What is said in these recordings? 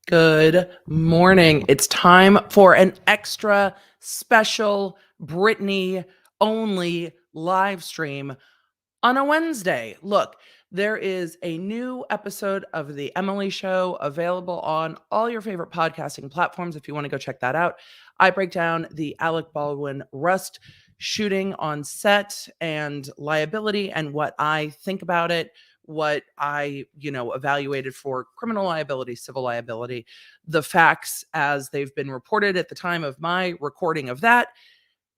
Good morning. It's time for an extra special Britney only live stream on a Wednesday. Look, there is a new episode of The Emily Show available on all your favorite podcasting platforms if you want to go check that out. I break down the Alec Baldwin Rust shooting on set and liability and what I think about it, what I, evaluated for criminal liability, civil liability, the facts as they've been reported at the time of my recording of that.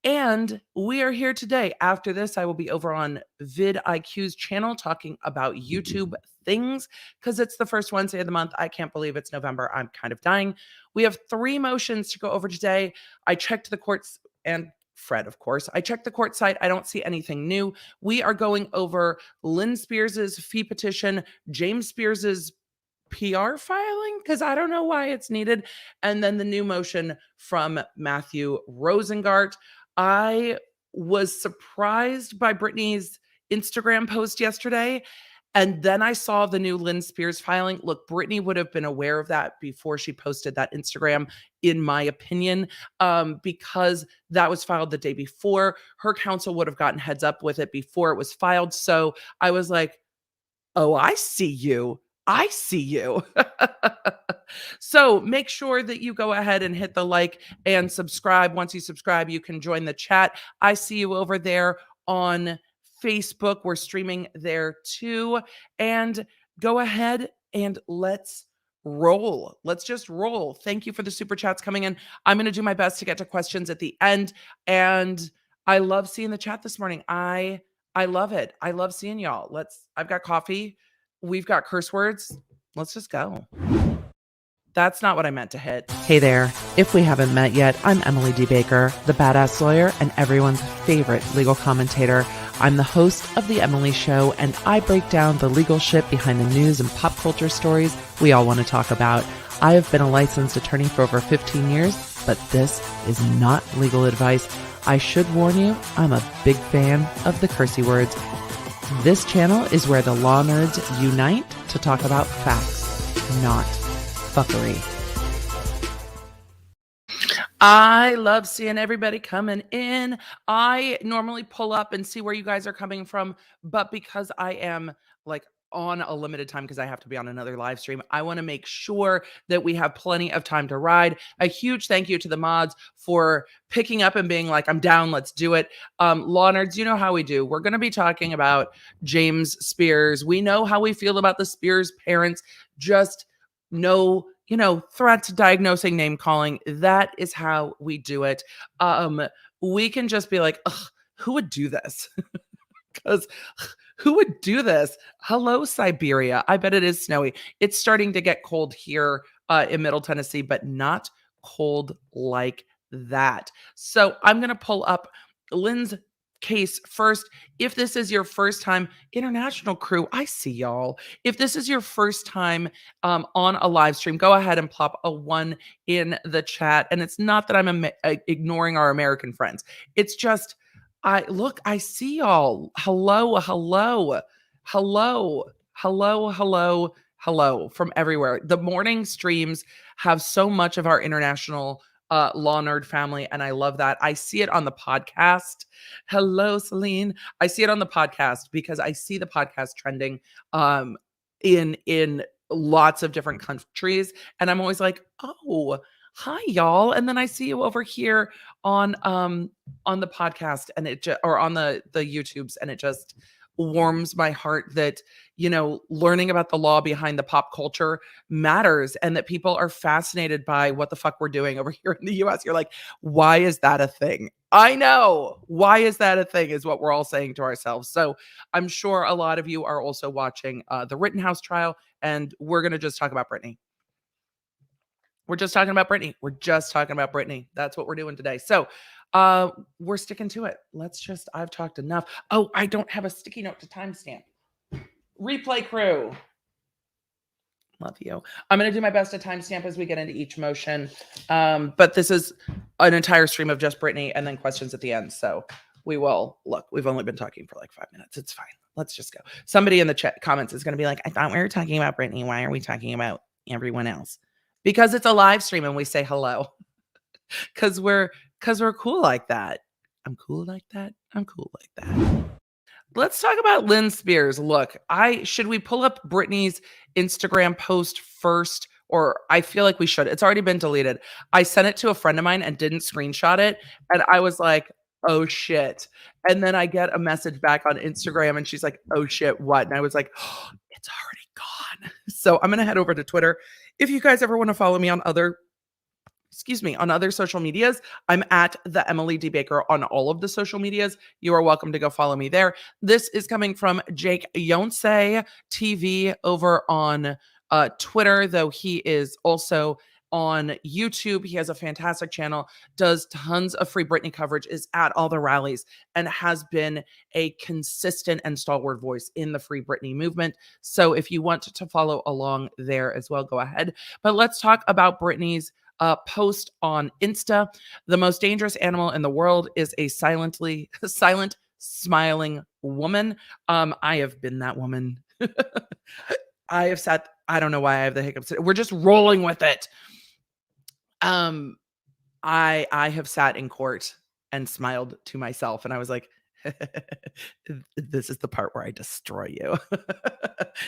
And we are here today. After this, I will be over on vidIQ's channel talking about YouTube things because it's the first Wednesday of the month. I can't believe it's November. I'm kind of dying. We have 3 motions to go over today. I checked the courts and Fred, of course. I checked the court site. I don't see anything new. We are going over Lynne Spears's fee petition, James Spears's PR filing, because I don't know why it's needed, and then the new motion from Matthew Rosengart. I was surprised by Britney's Instagram post yesterday, and then I saw the new Lynne Spears filing. Look, Britney would have been aware of that before she posted that Instagram, in my opinion, because that was filed the day before. Her counsel would have gotten heads up with it before it was filed. So I was like, oh, I see you. I see you. So make sure that you go ahead and hit the like and subscribe. Once you subscribe, you can join the chat. I see you over there on Facebook. We're streaming there too. And go ahead and let's roll. Let's just roll. Thank you for the super chats coming in. I'm going to do my best to get to questions at the end. And I love seeing the chat this morning. I love it. I love seeing y'all. I've got coffee. We've got curse words. Let's just go. That's not what I meant to hit. Hey there. If we haven't met yet, I'm Emily D. Baker, the badass lawyer and everyone's favorite legal commentator. I'm the host of The Emily Show, and I break down the legal shit behind the news and pop culture stories we all want to talk about. I have been a licensed attorney for over 15 years, but this is not legal advice. I should warn you, I'm a big fan of the cursey words. This channel is where the law nerds unite to talk about facts, not fuckery. I love seeing everybody coming in. I normally pull up and see where you guys are coming from, but because I am on a limited time because I have to be on another live stream, I want to make sure that we have plenty of time to ride. A huge thank you to the mods for picking up and being like, I'm down, let's do it. Law nerds, you know how we do. We're going to be talking about James Spears. We know how we feel about the Spears parents. Just no, threat to diagnosing, name calling. That is how we do it. We can just be like, ugh, who would do this? Because who would do this? Hello, Siberia. I bet it is snowy. It's starting to get cold here in Middle Tennessee, but not cold like that. So I'm going to pull up Lynne's case first. If this is your first time, international crew, I see y'all. If this is your first time on a live stream, go ahead and plop a 1 in the chat. And it's not that I'm ignoring our American friends. It's just, I see y'all. Hello from everywhere. The morning streams have so much of our international law nerd family, and I love that. I see it on the podcast. Hello, Celine. I see it on the podcast because I see the podcast trending in lots of different countries, and I'm always like, oh, hi y'all. And then I see you over here on the podcast, and or on the YouTubes, and it just warms my heart that, learning about the law behind the pop culture matters, and that people are fascinated by what the fuck we're doing over here in the US. You're like, why is that a thing? I know. Why is that a thing is what we're all saying to ourselves. So I'm sure a lot of you are also watching the Rittenhouse trial, and we're going to just talk about Britney. We're just talking about Britney. That's what we're doing today. So we're sticking to it. I've talked enough. Oh, I don't have a sticky note to timestamp. Replay crew. Love you. I'm going to do my best to timestamp as we get into each motion. But this is an entire stream of just Britney and then questions at the end. So we will look. We've only been talking for like 5 minutes. It's fine. Let's just go. Somebody in the chat comments is going to be like, I thought we were talking about Britney. Why are we talking about everyone else? Because it's a live stream and we say hello. 'Cause we're 'cause we're cool like that. I'm cool like that. I'm cool like that. Let's talk about Lynne Spears. Look, I should we pull up Britney's Instagram post first? Or I feel like we should. It's already been deleted. I sent it to a friend of mine and didn't screenshot it, and I was like, "Oh, shit." And then I get a message back on Instagram, and she's like, "Oh, shit, what?" And I was like, oh, "It's already gone." So I'm gonna head over to Twitter. If you guys ever wanna follow me on on other social medias, I'm at the Emily D. Baker on all of the social medias. You are welcome to go follow me there. This is coming from Jake Yonsei TV over on Twitter, though he is also on YouTube. He has a fantastic channel, does tons of free Britney coverage, is at all the rallies, and has been a consistent and stalwart voice in the free Britney movement. So if you want to follow along there as well, go ahead. But let's talk about Britney's post on Insta. The most dangerous animal in the world is a silent, smiling woman. I have been that woman. I have sat. I don't know why I have the hiccups. We're just rolling with it. Um, I have sat in court and smiled to myself, and I was like, "This is the part where I destroy you.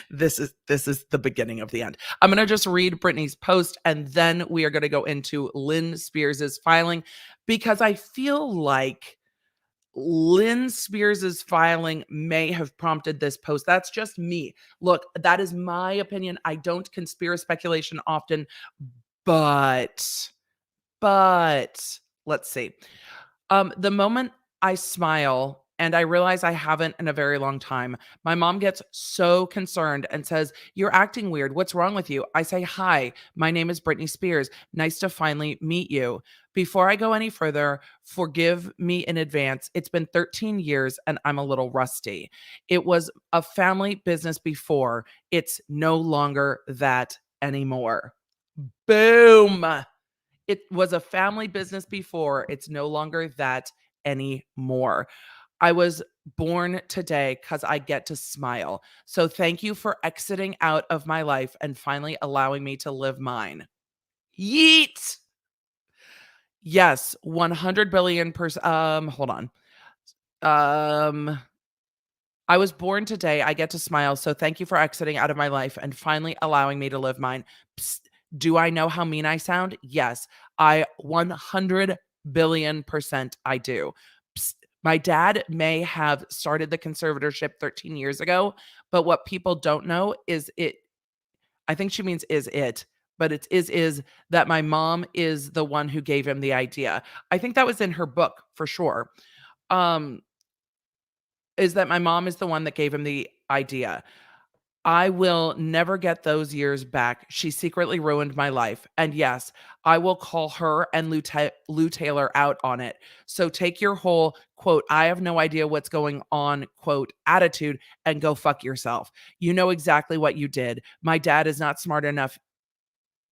This is the beginning of the end." I'm gonna just read Britney's post, and then we are gonna go into Lynne Spears's filing, because I feel like Lynne Spears's filing may have prompted this post. That's just me. Look, that is my opinion. I don't conspiracy speculation often, but let's see. The moment I smile and I realize I haven't in a very long time, my mom gets so concerned and says, "You're acting weird. What's wrong with you?" I say, "Hi, my name is Britney Spears. Nice to finally meet you. Before I go any further, forgive me in advance. It's been 13 years and I'm a little rusty. It was a family business before. It's no longer that anymore." Boom. It was a family business before. It's no longer that anymore. I was born today because I get to smile. So thank you for exiting out of my life and finally allowing me to live mine. Yeet. Yes, 100 billion percent. Hold on. Um, I was born today. I get to smile. So thank you for exiting out of my life and finally allowing me to live mine. Psst. Do I know how mean I sound? Yes, I 100 billion percent I do. Psst. My dad may have started the conservatorship 13 years ago, but what people don't know is I think she means is it, but it's is that my mom is the one who gave him the idea. I think that was in her book for sure. Um, is that my mom is the one that gave him the idea. I will never get those years back. She secretly ruined my life. And yes, I will call her and Lou Taylor out on it. So take your whole quote, "I have no idea what's going on," quote, attitude and go fuck yourself. You know exactly what you did. My dad is not smart enough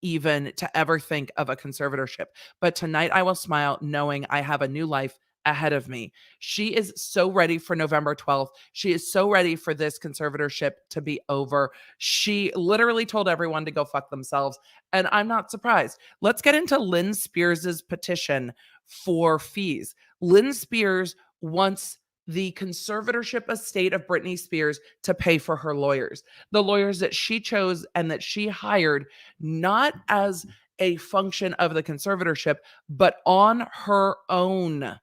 even to ever think of a conservatorship. But tonight I will smile knowing I have a new life ahead of me. She is so ready for November 12th. She is so ready for this conservatorship to be over. She literally told everyone to go fuck themselves. And I'm not surprised. Let's get into Lynne Spears's petition for fees. Lynne Spears wants the conservatorship estate of Britney Spears to pay for her lawyers, the lawyers that she chose and that she hired, not as a function of the conservatorship, but on her own,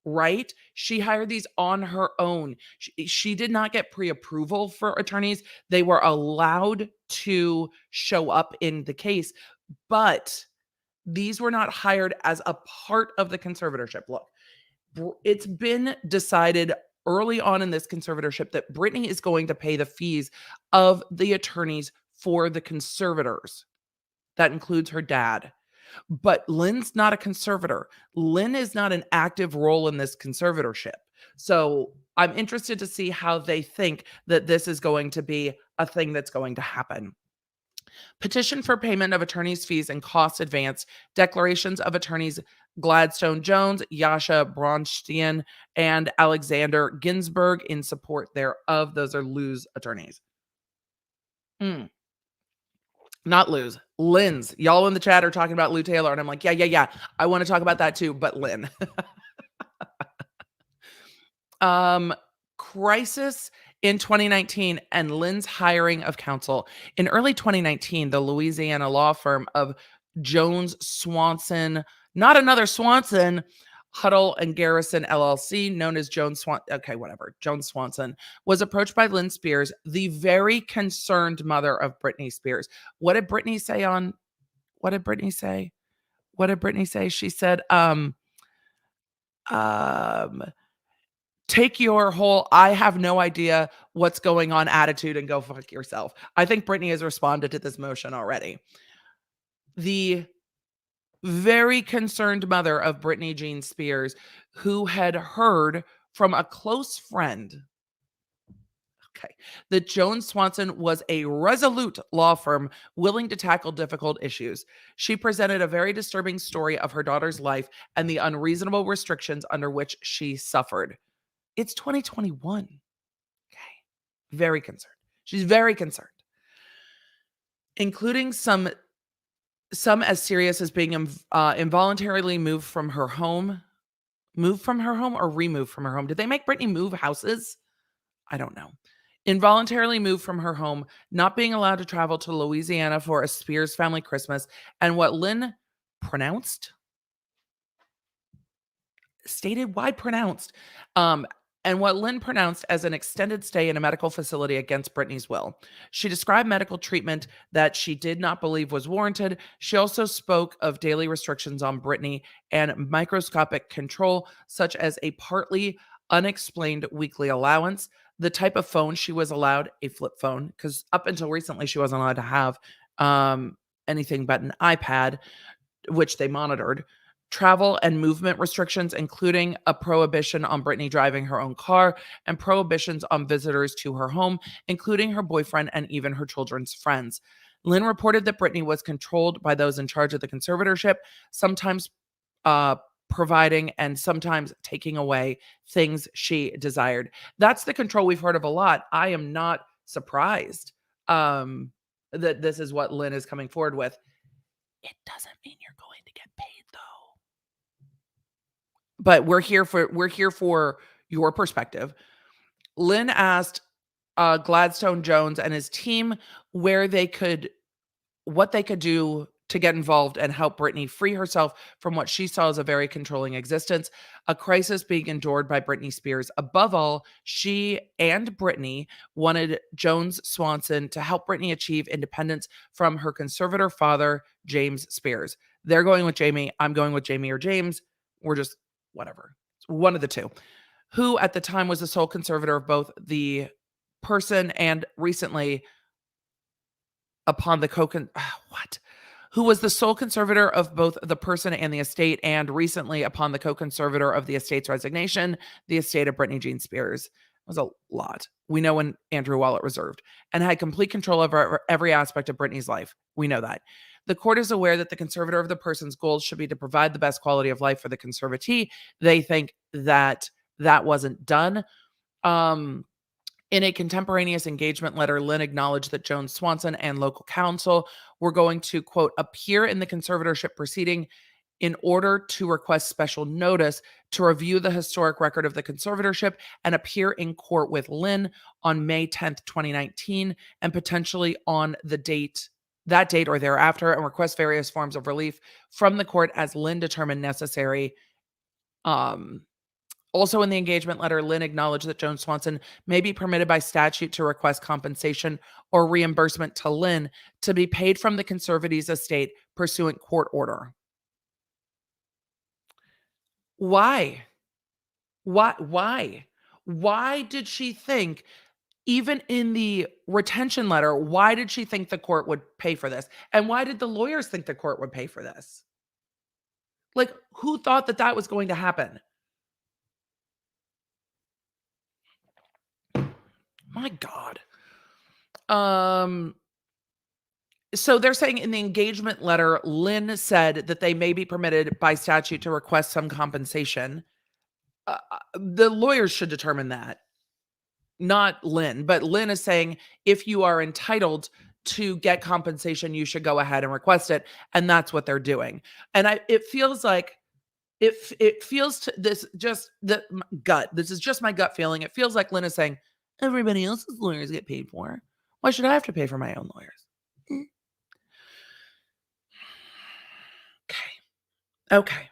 right? She hired these on her own. She did not get pre-approval for attorneys. They were allowed to show up in the case, but these were not hired as a part of the conservatorship. Look, it's been decided early on in this conservatorship that Britney is going to pay the fees of the attorneys for the conservators. That includes her dad. But Lynne's not a conservator. Lynne is not an active role in this conservatorship. So I'm interested to see how they think that this is going to be a thing that's going to happen. Petition for payment of attorney's fees and cost advance. Declarations of attorneys Gladstone Jones, Yasha Bronstein, and Alexander Ginsburg in support thereof. Those are Lou's attorneys. Mm. Not Lou's, Lynn's. Y'all in the chat are talking about Lou Taylor, and I'm like, yeah. I want to talk about that too, but Lynne. Um, Crisis in 2019 and Lynn's hiring of counsel. In early 2019, the Louisiana law firm of Jones Swanson, not another Swanson, Huddle and Garrison LLC, known as Jones Swanson, was approached by Lynne Spears, the very concerned mother of Britney Spears. What did Britney say on? What did Britney say? What did Britney say? She said, um, take your whole "I have no idea what's going on" attitude and go fuck yourself. I think Britney has responded to this motion already. The very concerned mother of Britney Jean Spears, who had heard from a close friend, that Jones Swanson was a resolute law firm willing to tackle difficult issues. She presented a very disturbing story of her daughter's life and the unreasonable restrictions under which she suffered. It's 2021. Okay. Very concerned. She's very concerned. Including some as serious as being involuntarily moved from her home. Moved from her home or removed from her home? Did they make Britney move houses? I don't know. Involuntarily moved from her home, not being allowed to travel to Louisiana for a Spears family Christmas, and what Lynne pronounced stated why pronounced and what Lynne pronounced as an extended stay in a medical facility against Britney's will. She described medical treatment that she did not believe was warranted. She also spoke of daily restrictions on Britney and microscopic control, such as a partly unexplained weekly allowance, the type of phone she was allowed, a flip phone, because up until recently she wasn't allowed to have anything but an iPad, which they monitored, travel and movement restrictions, including a prohibition on Britney driving her own car and prohibitions on visitors to her home, including her boyfriend and even her children's friends. Lynne reported that Britney was controlled by those in charge of the conservatorship, sometimes providing and sometimes taking away things she desired. That's the control we've heard of a lot. I am not surprised that this is what Lynne is coming forward with. It doesn't mean you're going to get paid, though. But we're here for your perspective. Lynne asked Gladstone Jones and his team what they could do to get involved and help Britney free herself from what she saw as a very controlling existence, a crisis being endured by Britney Spears. Above all, she and Britney wanted Jones Swanson to help Britney achieve independence from her conservator father, James Spears. They're going with Jamie. I'm going with Jamie or James. We're just whatever. One of the two. Who at the time was the sole conservator of both the person and recently upon the who was the sole conservator of both the person and the estate, and recently upon the co-conservator of the estate's resignation, the estate of Britney Jean Spears. It was a lot. We know when Andrew Wallet reserved and had complete control over every aspect of Britney's life. We know that. The court is aware that the conservator of the person's goals should be to provide the best quality of life for the conservatee. They think that wasn't done. In a contemporaneous engagement letter, Lynne acknowledged that Jones Swanson and local counsel were going to, quote, appear in the conservatorship proceeding in order to request special notice to review the historic record of the conservatorship and appear in court with Lynne on May 10th, 2019, and potentially on that date or thereafter, and request various forms of relief from the court as Lynne determined necessary. Also in the engagement letter, Lynne acknowledged that Jones Swanson may be permitted by statute to request compensation or reimbursement to Lynne to be paid from the conservatee's estate pursuant court order. Why? Why? Why did she think, even in the retention letter, why did she think the court would pay for this? And why did the lawyers think the court would pay for this? Like, who thought that was going to happen? My God. So they're saying in the engagement letter, Lynne said that they may be permitted by statute to request some compensation. The lawyers should determine that, not Lynne. But Lynne is saying if you are entitled to get compensation, you should go ahead and request it. And that's what they're doing. And it feels like it feels to this just the gut. This is just my gut feeling. It feels like Lynne is saying, everybody else's lawyers get paid for. Why should I have to pay for my own lawyers? Okay.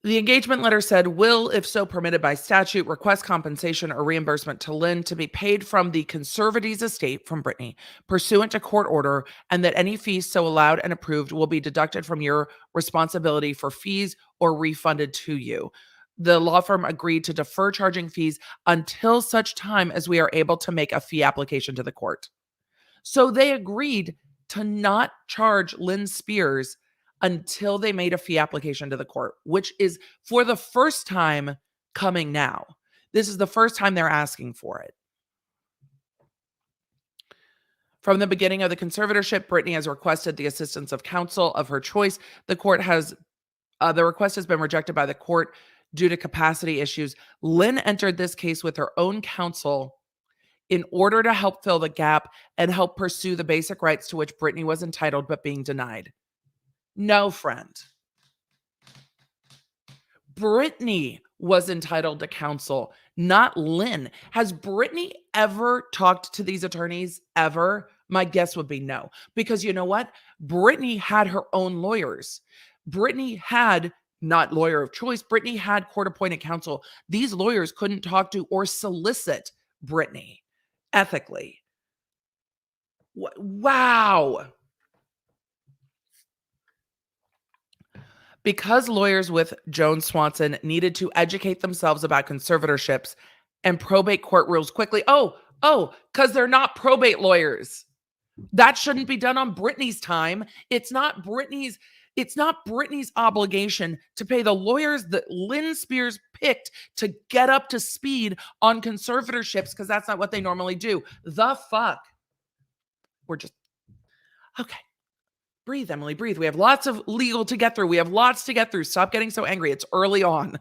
The engagement letter said, will, if so permitted by statute, request compensation or reimbursement to Lynne to be paid from the conservatee's estate from Britney, pursuant to court order, and that any fees so allowed and approved will be deducted from your responsibility for fees or refunded to you. The law firm agreed to defer charging fees until such time as we are able to make a fee application to the court. So they agreed to not charge Lynne Spears until they made a fee application to the court, which is for the first time coming now. This is the first time they're asking for it. From the beginning of the conservatorship, Britney has requested the assistance of counsel of her choice. The request has been rejected by the court due to capacity issues. Lynne entered this case with her own counsel in order to help fill the gap and help pursue the basic rights to which Britney was entitled but being denied. No, friend. Britney was entitled to counsel, not Lynne. Has Britney ever talked to these attorneys ever? My guess would be no. Because you know what? Britney had her own lawyers. Britney had not lawyer of choice. Britney had court-appointed counsel. These lawyers couldn't talk to or solicit Britney ethically. Wow. Because lawyers with Joan Swanson needed to educate themselves about conservatorships and probate court rules quickly. Because they're not probate lawyers. That shouldn't be done on Britney's time. It's not Britney's obligation to pay the lawyers that Lynne Spears picked to get up to speed on conservatorships, because that's not what they normally do. The fuck? We're just okay. Breathe, Emily, breathe. We have lots of legal to get through. We have lots to get through. Stop getting so angry. It's early on.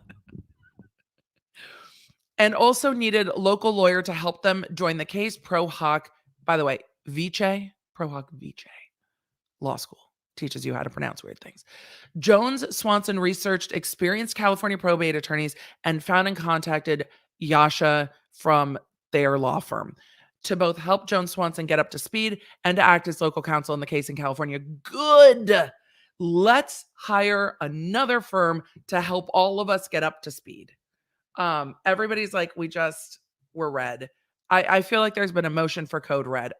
And also needed local lawyer to help them join the case. Pro hoc, by the way, Vice, Pro hoc Vice. Law school teaches you how to pronounce weird things. Jones Swanson researched experienced California probate attorneys and found and contacted Yasha from their law firm to both help Joan Swanson get up to speed and to act as local counsel in the case in California. Good. Let's hire another firm to help all of us get up to speed. Everybody's like, we're red. I feel like there's been a motion for code red.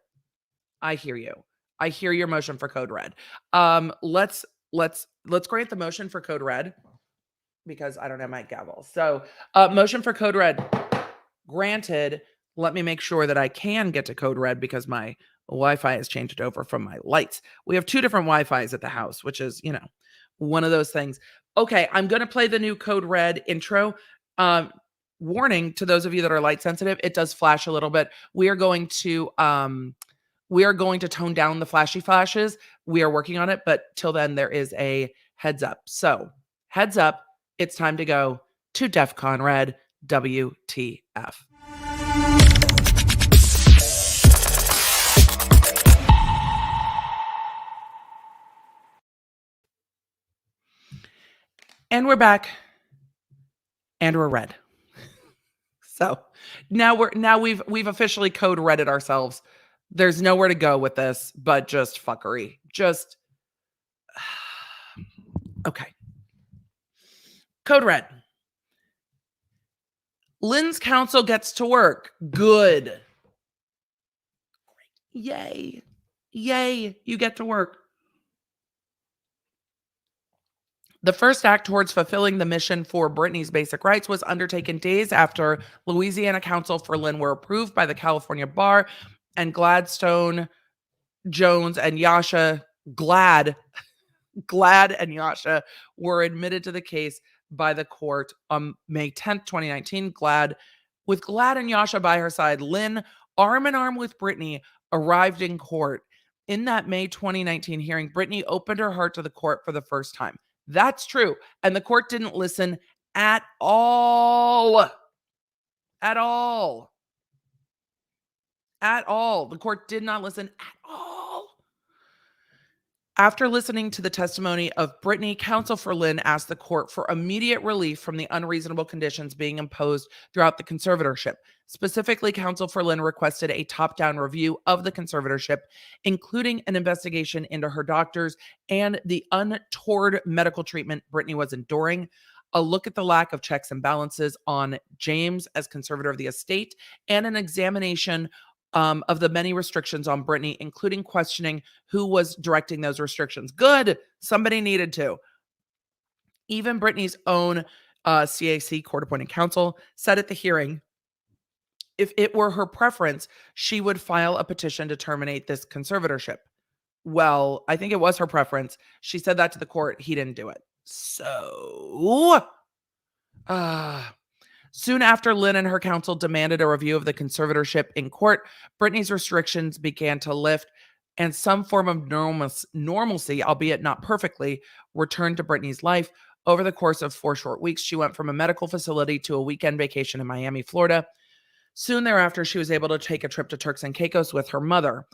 I hear you. I hear your motion for code red. Let's grant the motion for code red because I don't have my gavel. So motion for code red granted. Let me make sure that I can get to code red because my Wi-Fi has changed over from my lights. We have two different Wi-Fis at the house, which is, one of those things. Okay, I'm going to play the new code red intro. Warning to those of you that are light sensitive, it does flash a little bit. We are going to tone down the flashy flashes. We are working on it, but till then there is a heads up. So heads up, it's time to go to DEFCON Red, WTF. And we're back. And we're red. So now we've officially code redded ourselves. There's nowhere to go with this, but just fuckery. Just okay. Code red. Lynne's counsel gets to work. Good. Yay. Yay. You get to work. The first act towards fulfilling the mission for Britney's basic rights was undertaken days after Louisiana counsel for Lynne were approved by the California Bar, and Gladstone, Jones, and Yasha, Glad and Yasha were admitted to the case by the court on May 10th, 2019. With Glad and Yasha by her side, Lynne, arm in arm with Britney, arrived in court. In that May 2019 hearing, Britney opened her heart to the court for the first time. That's true. And the court didn't listen at all. At all. at all. The court did not listen at all. After listening to the testimony of Britney, counsel for Lynne asked the court for immediate relief from the unreasonable conditions being imposed throughout the conservatorship. Specifically, counsel for Lynne requested a top-down review of the conservatorship, including an investigation into her doctors and the untoward medical treatment Britney was enduring, a look at the lack of checks and balances on James as conservator of the estate, and an examination of the many restrictions on Britney, including questioning who was directing those restrictions. Good. Somebody needed to. Even Britney's own CAC, court-appointed counsel, said at the hearing, if it were her preference, she would file a petition to terminate this conservatorship. Well, I think it was her preference. She said that to the court. He didn't do it. So, soon after Lynne and her counsel demanded a review of the conservatorship in court, Britney's restrictions began to lift and some form of normalcy, albeit not perfectly, returned to Britney's life. Over the course of 4 short weeks, she went from a medical facility to a weekend vacation in Miami, Florida. Soon thereafter, she was able to take a trip to Turks and Caicos with her mother.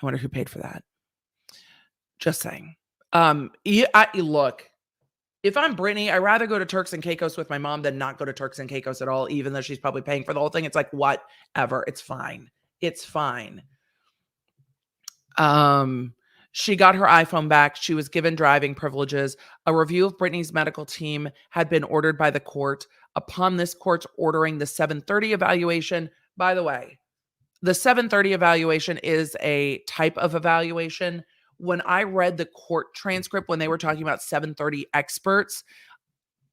I wonder who paid for that. Just saying. Look. If I'm Britney, I'd rather go to Turks and Caicos with my mom than not go to Turks and Caicos at all, even though she's probably paying for the whole thing. It's like, whatever. It's fine. It's fine. She got her iPhone back. She was given driving privileges. A review of Britney's medical team had been ordered by the court. Upon this court's ordering the 730 evaluation, by the way, the 730 evaluation is a type of evaluation. When I read the court transcript, when they were talking about 730 experts,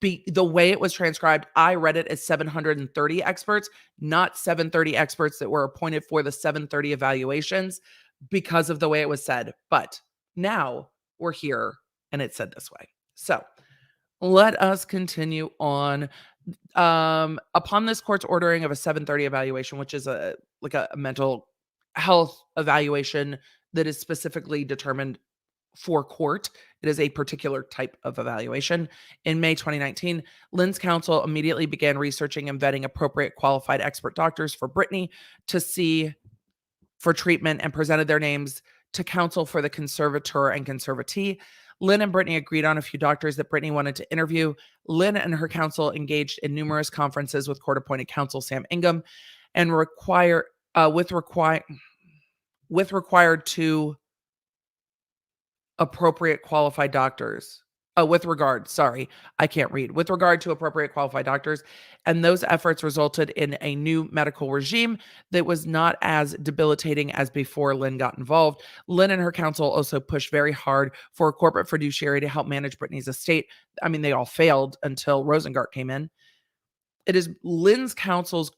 the way it was transcribed, I read it as 730 experts, not 730 experts that were appointed for the 730 evaluations because of the way it was said. But now we're here and it's said this way. So let us continue on. Upon this court's ordering of a 730 evaluation, which is a mental health evaluation that is specifically determined for court. It is a particular type of evaluation. In May 2019, Lynne's counsel immediately began researching and vetting appropriate qualified expert doctors for Britney to see for treatment and presented their names to counsel for the conservator and conservatee. Lynne and Britney agreed on a few doctors that Britney wanted to interview. Lynne and her counsel engaged in numerous conferences with court-appointed counsel Sam Ingham and required to appropriate qualified doctors. With regard to appropriate qualified doctors. And those efforts resulted in a new medical regime that was not as debilitating as before Lynne got involved. Lynne and her counsel also pushed very hard for a corporate fiduciary to help manage Britney's estate. I mean, they all failed until Rosengart came in. It is Lynne's counsel's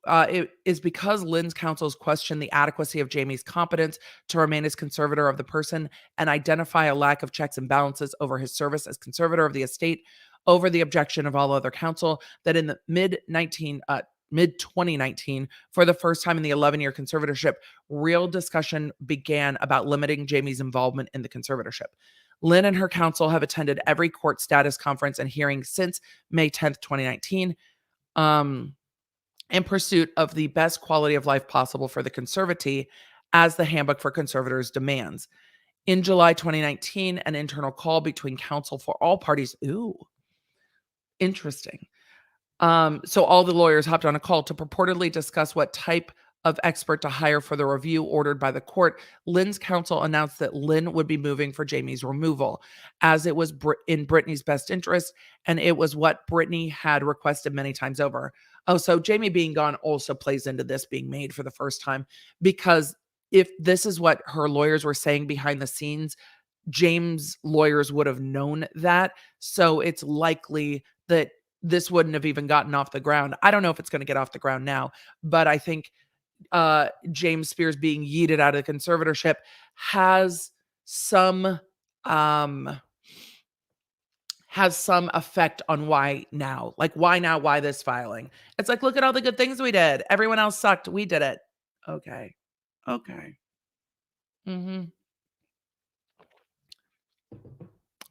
it is because Lynne's counsels questioned the adequacy of Jamie's competence to remain as conservator of the person and identify a lack of checks and balances over his service as conservator of the estate over the objection of all other counsel that in the mid-2019, for the first time in the 11-year conservatorship, real discussion began about limiting Jamie's involvement in the conservatorship. Lynne and her counsel have attended every court status conference and hearing since May 10th, 2019. In pursuit of the best quality of life possible for the conservatee, as the Handbook for Conservators demands. In July 2019, an internal call between counsel for all parties. Ooh, interesting. So all the lawyers hopped on a call to purportedly discuss what type of expert to hire for the review ordered by the court. Lynne's counsel announced that Lynne would be moving for Jamie's removal, as it was in Britney's best interest, and it was what Britney had requested many times over. Oh, so Jamie being gone also plays into this being made for the first time, because if this is what her lawyers were saying behind the scenes, James' lawyers would have known that. So it's likely that this wouldn't have even gotten off the ground. I don't know if it's going to get off the ground now, but I think James Spears being yeeted out of the conservatorship has some effect on why now. Like, why now? Why this filing? It's like, look at all the good things we did. Everyone else sucked. We did it. Okay.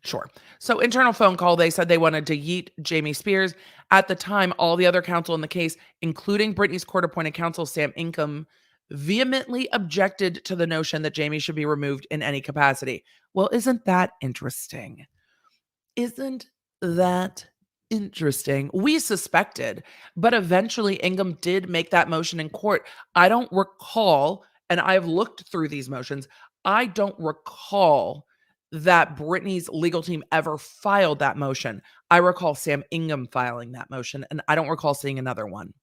Sure. So internal phone call, they said they wanted to yeet Jamie Spears. At the time, all the other counsel in the case, including Britney's court-appointed counsel, Sam Ingham, vehemently objected to the notion that Jamie should be removed in any capacity. Well, isn't that interesting? Isn't that interesting? We suspected, but eventually Ingham did make that motion in court. I don't recall, and I've looked through these motions, I don't recall that Britney's legal team ever filed that motion. I recall Sam Ingham filing that motion, and I don't recall seeing another one.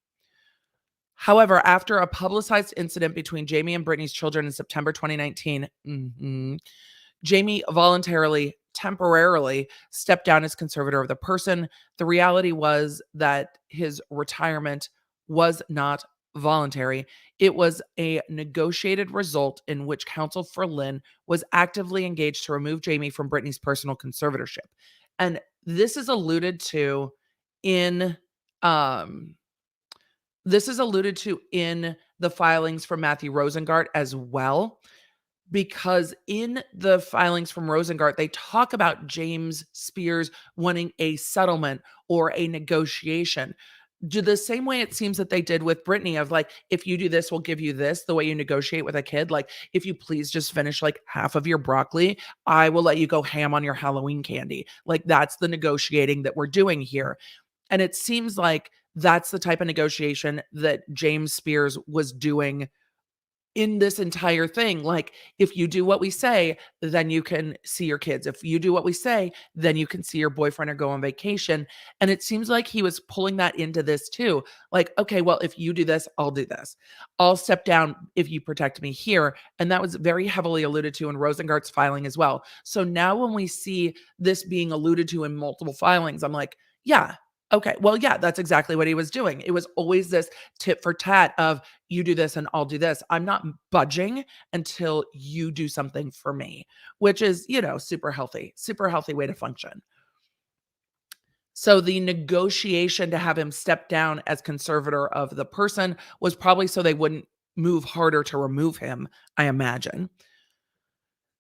However, after a publicized incident between Jamie and Britney's children in September 2019, Jamie voluntarily, temporarily stepped down as conservator of the person. The reality was that his retirement was not voluntary. It was a negotiated result in which counsel for Lynne was actively engaged to remove Jamie from Britney's personal conservatorship. And this is alluded to in um the filings from Matthew Rosengart as well, because in the filings from Rosengart, they talk about James Spears wanting a settlement or a negotiation. The same way it seems that they did with Britney of like, if you do this, we'll give you this, the way you negotiate with a kid. Like, if you please just finish like half of your broccoli, I will let you go ham on your Halloween candy. Like, that's the negotiating that we're doing here. And it seems like that's the type of negotiation that James Spears was doing in this entire thing. Like, if you do what we say, then you can see your kids. If you do what we say, then you can see your boyfriend or go on vacation. And it seems like he was pulling that into this too. Like, okay, well, if you do this, I'll do this. I'll step down if you protect me here. And that was very heavily alluded to in Rosengart's filing as well. So now when we see this being alluded to in multiple filings, I'm like, yeah. Okay, well, yeah, that's exactly what he was doing. It was always this tit for tat of you do this and I'll do this. I'm not budging until you do something for me, which is, super healthy way to function. So the negotiation to have him step down as conservator of the person was probably so they wouldn't move harder to remove him, I imagine.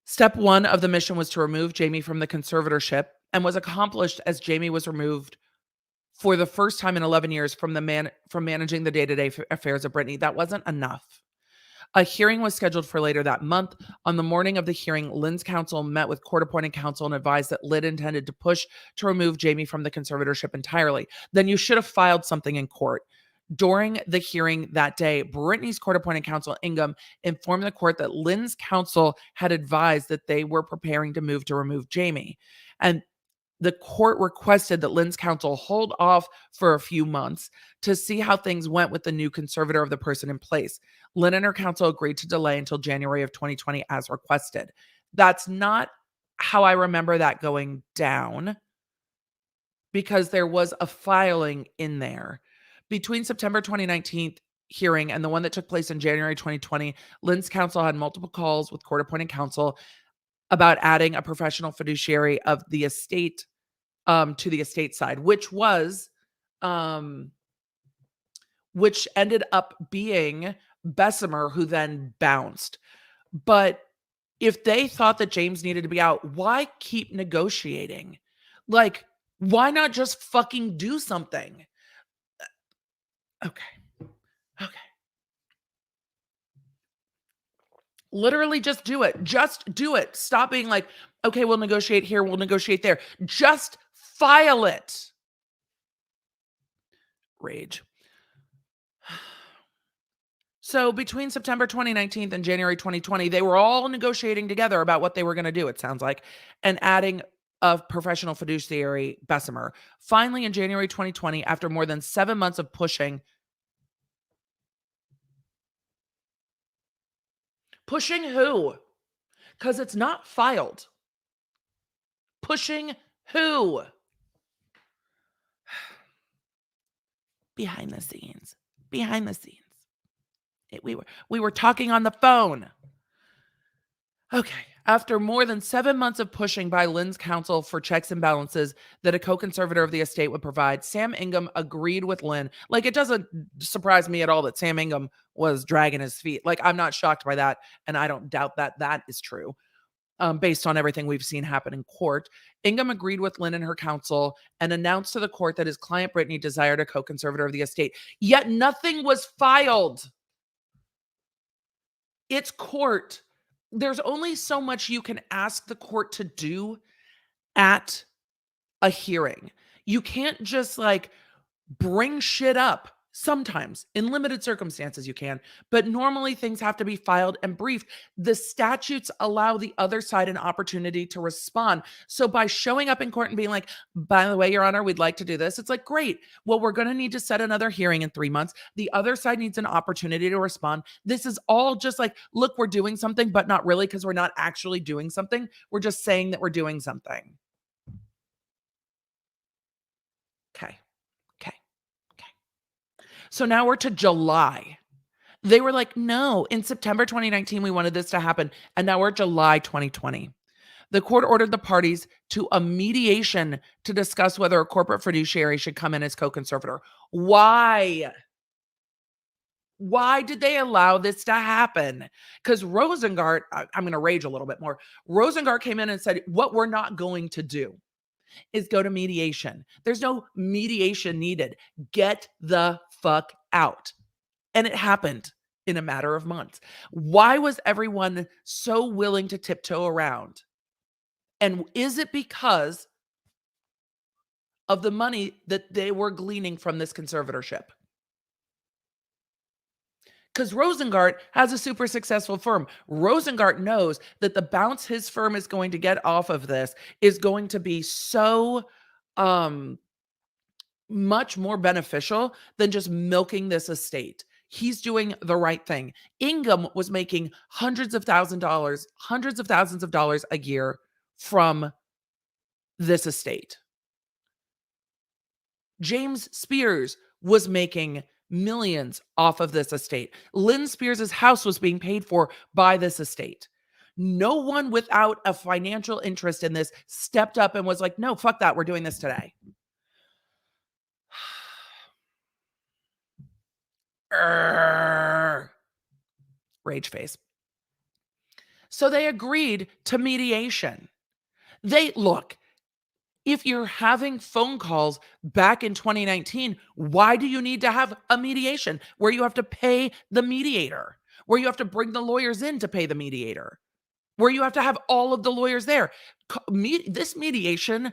Step one of the mission was to remove Jamie from the conservatorship and was accomplished as Jamie was removed for the first time in 11 years from managing the day-to-day affairs of Britney. That wasn't enough. A hearing was scheduled for later that month. On the morning of the hearing, Lynne's counsel met with court-appointed counsel and advised that Lynne intended to push to remove Jamie from the conservatorship entirely. Then you should have filed something in court. During the hearing that day, Britney's court-appointed counsel, Ingham, informed the court that Lynne's counsel had advised that they were preparing to move to remove Jamie. And the court requested that Lynne's counsel hold off for a few months to see how things went with the new conservator of the person in place. Lynne and her counsel agreed to delay until January of 2020 as requested. That's not how I remember that going down, because there was a filing in there. Between September 2019 hearing and the one that took place in January 2020, Lynne's counsel had multiple calls with court-appointed counsel about adding a professional fiduciary of the estate to the estate side, which ended up being Bessemer, who then bounced. But if they thought that James needed to be out, why keep negotiating? Like, why not just fucking do something? Okay. Literally just do it. Just do it. Stop being like, okay, we'll negotiate here, we'll negotiate there. Just file it. Rage. So between September 2019 and January 2020, they were all negotiating together about what they were going to do, it sounds like, and adding a professional fiduciary, Bessemer. Finally, in January 2020, after more than 7 months of pushing who? Because it's not filed. Pushing who? Behind the scenes. We were talking on the phone. Okay. After more than 7 months of pushing by Lynne's counsel for checks and balances that a co-conservator of the estate would provide, Sam Ingham agreed with Lynne. Like, it doesn't surprise me at all that Sam Ingham was dragging his feet. Like, I'm not shocked by that, and I don't doubt that that is true. Based on everything we've seen happen in court. Ingham agreed with Lynne and her counsel and announced to the court that his client Britney desired a co-conservator of the estate. Yet nothing was filed. It's court. There's only so much you can ask the court to do at a hearing. You can't just like bring shit up. Sometimes, in limited circumstances, you can, but normally things have to be filed and briefed. The statutes allow the other side an opportunity to respond. So, by showing up in court and being like, by the way, Your Honor, we'd like to do this, it's like, great. Well, we're going to need to set another hearing in 3 months. The other side needs an opportunity to respond. This is all just like, look, we're doing something, but not really because we're not actually doing something. We're just saying that we're doing something. Okay. Okay. So now we're to July. They were like, no, in September 2019, we wanted this to happen. And now we're July 2020. The court ordered the parties to a mediation to discuss whether a corporate fiduciary should come in as co-conservator. Why? Why did they allow this to happen? Because Rosengart, I'm going to rage a little bit more. Rosengart came in and said, what we're not going to do is go to mediation. There's no mediation needed. Get the fuck out. And it happened in a matter of months. Why was everyone so willing to tiptoe around? And is it because of the money that they were gleaning from this conservatorship? Because Rosengart has a super successful firm. Rosengart knows that the bounce his firm is going to get off of this is going to be so much more beneficial than just milking this estate. He's doing the right thing. Ingham was making hundreds of thousands of dollars a year from this estate. James Spears was making millions off of this estate. Lynne Spears' house was being paid for by this estate. No one without a financial interest in this stepped up and was like, no, fuck that. We're doing this today. Rage face. So they agreed to mediation. Look, if you're having phone calls back in 2019, why do you need to have a mediation where you have to pay the mediator, where you have to bring the lawyers in to pay the mediator, where you have to have all of the lawyers there? This mediation,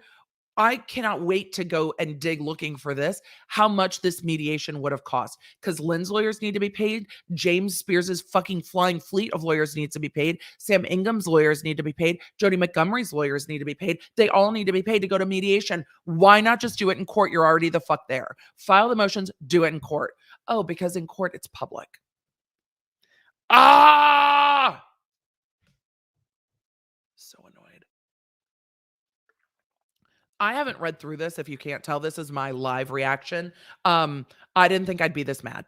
I cannot wait to go and dig looking for this, how much this mediation would have cost. Because Lynne's lawyers need to be paid. James Spears' fucking flying fleet of lawyers needs to be paid. Sam Ingham's lawyers need to be paid. Jody Montgomery's lawyers need to be paid. They all need to be paid to go to mediation. Why not just do it in court? You're already the fuck there. File the motions, do it in court. Oh, because in court it's public. So annoyed. I haven't read through this. If you can't tell, this is my live reaction. I didn't think I'd be this mad.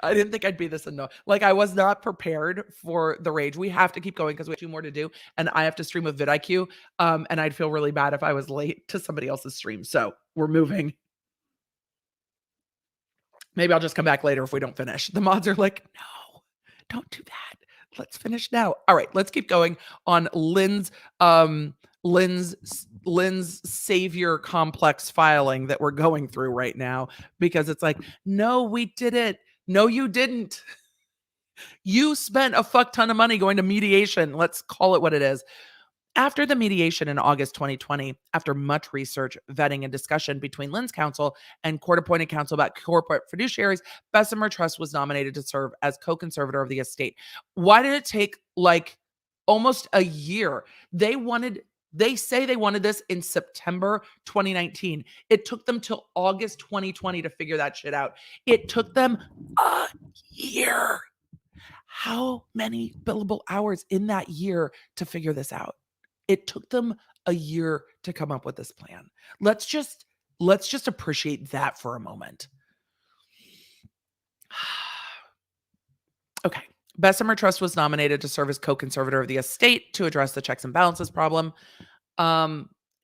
I didn't think I'd be this annoyed. Like, I was not prepared for the rage. We have to keep going because we have 2 more to do, and I have to stream a vidIQ. And I'd feel really bad if I was late to somebody else's stream. So we're moving. Maybe I'll just come back later if we don't finish. The mods are like, no, don't do that. Let's finish now. All right, let's keep going on Lynne's savior complex filing that we're going through right now, because it's like, no, we did it. No, you didn't. You spent a fuck ton of money going to mediation. Let's call it what it is. After the mediation in August 2020, after much research, vetting, and discussion between Lynne's counsel and court-appointed counsel about corporate fiduciaries, Bessemer Trust was nominated to serve as co-conservator of the estate. Why did it take like almost a year? They say they wanted this in September 2019. It took them till August 2020 to figure that shit out. It took them a year. How many billable hours in that year to figure this out? It took them a year to come up with this plan. Let's just appreciate that for a moment. Okay. Bessemer Trust was nominated to serve as co-conservator of the estate to address the checks and balances problem.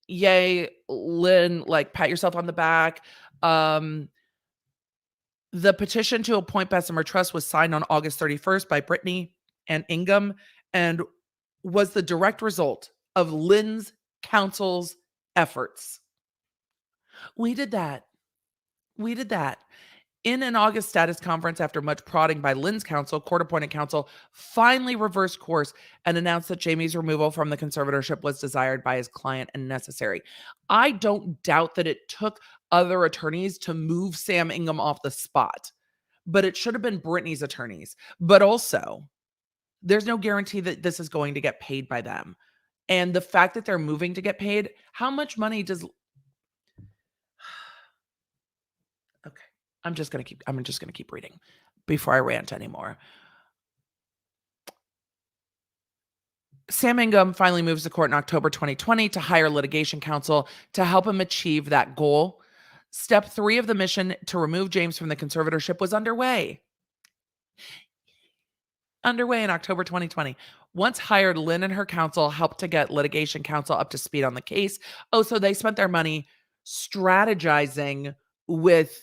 Yay, Lynne, like, pat yourself on the back. The petition to appoint Bessemer Trust was signed on August 31st by Britney and Ingham and was the direct result of Lynne's counsel's efforts. We did that. In an August status conference after much prodding by Lynne's counsel, court-appointed counsel finally reversed course and announced that Jamie's removal from the conservatorship was desired by his client and necessary. I don't doubt that it took other attorneys to move Sam Ingham off the spot, but it should have been Britney's attorneys. But also, there's no guarantee that this is going to get paid by them. And the fact that they're moving to get paid, how much money does... Okay. I'm just going to keep reading before I rant anymore. Sam Ingham finally moves to court in October 2020 to hire litigation counsel to help him achieve that goal. Step 3 of the mission to remove James from the conservatorship was underway in October 2020. Once hired, Lynne and her counsel helped to get litigation counsel up to speed on the case. Oh, so they spent their money strategizing with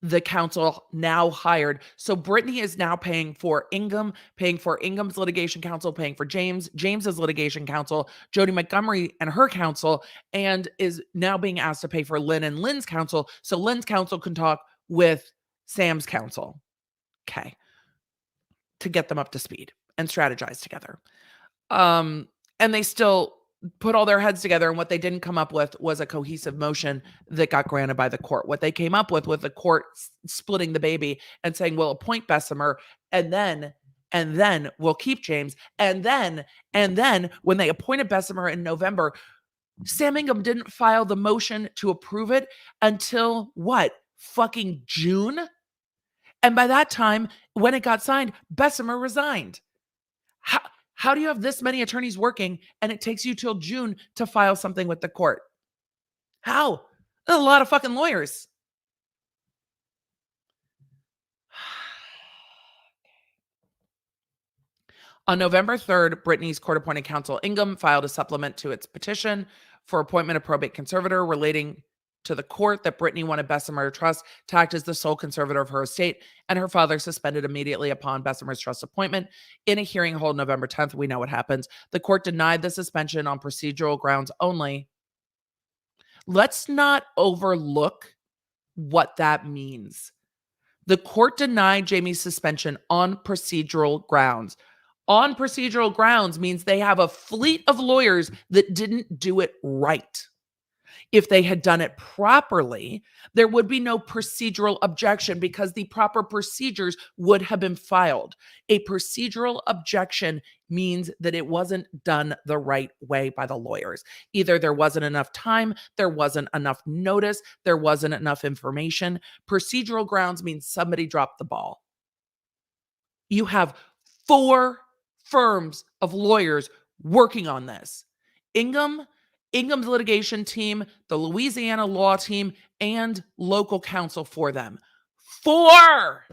the counsel now hired. So Britney is now paying for Ingham, paying for Ingham's litigation counsel, paying for James's litigation counsel, Jody Montgomery and her counsel, and is now being asked to pay for Lynne and Lynne's counsel. So Lynne's counsel can talk with Sam's counsel. Okay. To get them up to speed and strategize together. And they still put all their heads together, and what they didn't come up with was a cohesive motion that got granted by the court. What they came up with the court splitting the baby and saying, we'll appoint Bessemer, and then we'll keep James. And then when they appointed Bessemer in November, Sam Ingham didn't file the motion to approve it until what? Fucking June? And by that time, when it got signed, Bessemer resigned. How do you have this many attorneys working and it takes you till June to file something with the court? How? That's a lot of fucking lawyers. On November 3rd, Britney's court-appointed counsel Ingham filed a supplement to its petition for appointment of probate conservator relating to the court that Britney wanted Bessemer Trust to act as the sole conservator of her estate, and her father suspended immediately upon Bessemer's trust appointment. In a hearing held November 10th, we know what happens. The court denied the suspension on procedural grounds only. Let's not overlook what that means. The court denied Jamie's suspension on procedural grounds. On procedural grounds means they have a fleet of lawyers that didn't do it right. If they had done it properly, there would be no procedural objection because the proper procedures would have been filed. A procedural objection means that it wasn't done the right way by the lawyers. Either there wasn't enough time, there wasn't enough notice, there wasn't enough information. Procedural grounds means somebody dropped the ball. You have 4 firms of lawyers working on this. Ingham's litigation team, the Louisiana law team, and local counsel for them. 4!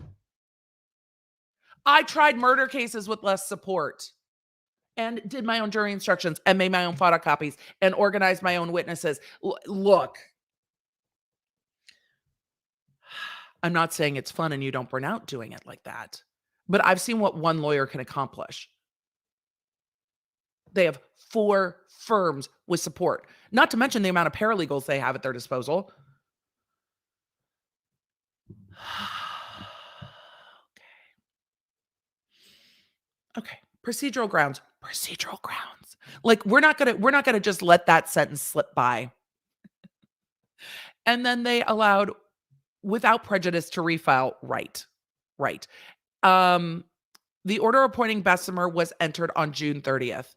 I tried murder cases with less support and did my own jury instructions and made my own photocopies and organized my own witnesses. Look, I'm not saying it's fun and you don't burn out doing it like that, but I've seen what one lawyer can accomplish. They have 4 firms with support, not to mention the amount of paralegals they have at their disposal. Okay. Procedural grounds. Like we're not gonna just let that sentence slip by. And then they allowed without prejudice to refile. Right. The order appointing Bessemer was entered on June 30th.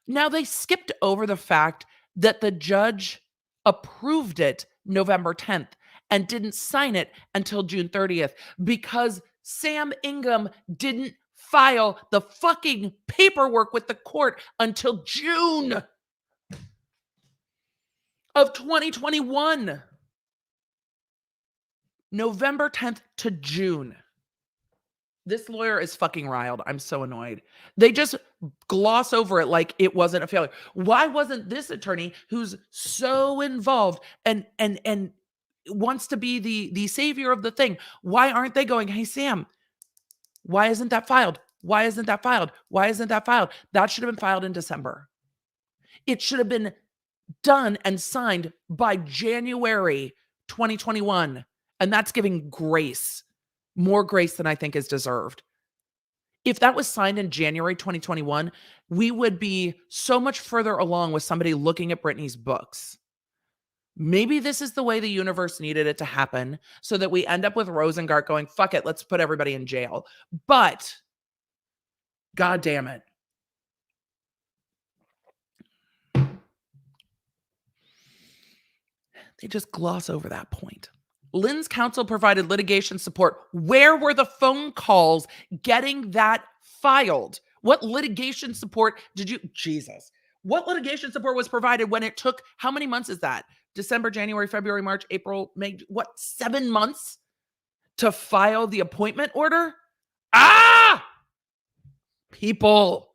Now, they skipped over the fact that the judge approved it November 10th and didn't sign it until June 30th because Sam Ingham didn't file the fucking paperwork with the court until June of 2021. November 10th to June. This lawyer is fucking riled. I'm so annoyed. They just gloss over it like it wasn't a failure. Why wasn't this attorney who's so involved and wants to be the savior of the thing? Why aren't they going, hey, Sam, why isn't that filed? Why isn't that filed? Why isn't that filed? That should have been filed in December. It should have been done and signed by January 2021. And that's giving grace, more grace than I think is deserved. If that was signed in January 2021, we would be so much further along with somebody looking at Britney's books. Maybe this is the way the universe needed it to happen so that we end up with Rosengart going, fuck it, let's put everybody in jail. But, God damn it. They just gloss over that point. Lynne's counsel provided litigation support. Where were the phone calls getting that filed? What litigation support did you, Jesus, what litigation support was provided when it took, how many months is that? December, January, February, March, April, May, what, 7 months to file the appointment order? Ah! People,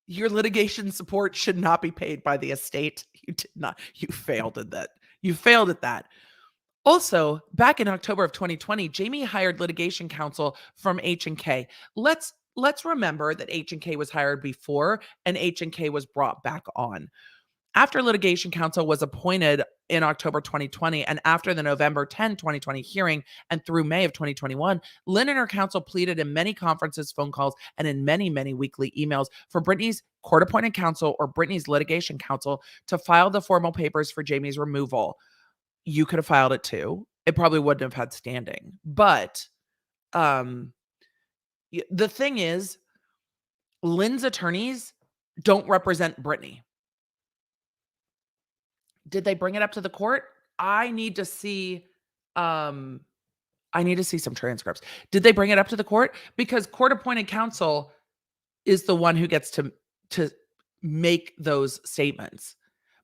your litigation support should not be paid by the estate. You did not, you failed at that. You failed at that. Also, back in October of 2020, Jamie hired litigation counsel from H&K. Let's remember that H&K was hired before and H&K was brought back on. After litigation counsel was appointed in October 2020 and after the November 10, 2020 hearing and through May of 2021, Lynne and her counsel pleaded in many conferences, phone calls, and in many, many weekly emails for Britney's court-appointed counsel or Britney's litigation counsel to file the formal papers for Jamie's removal. You could have filed it too. It probably wouldn't have had standing. But the thing is, Lynne's attorneys don't represent Britney. Did they bring it up to the court? I need to see some transcripts. Did they bring it up to the court? Because court-appointed counsel is the one who gets to make those statements.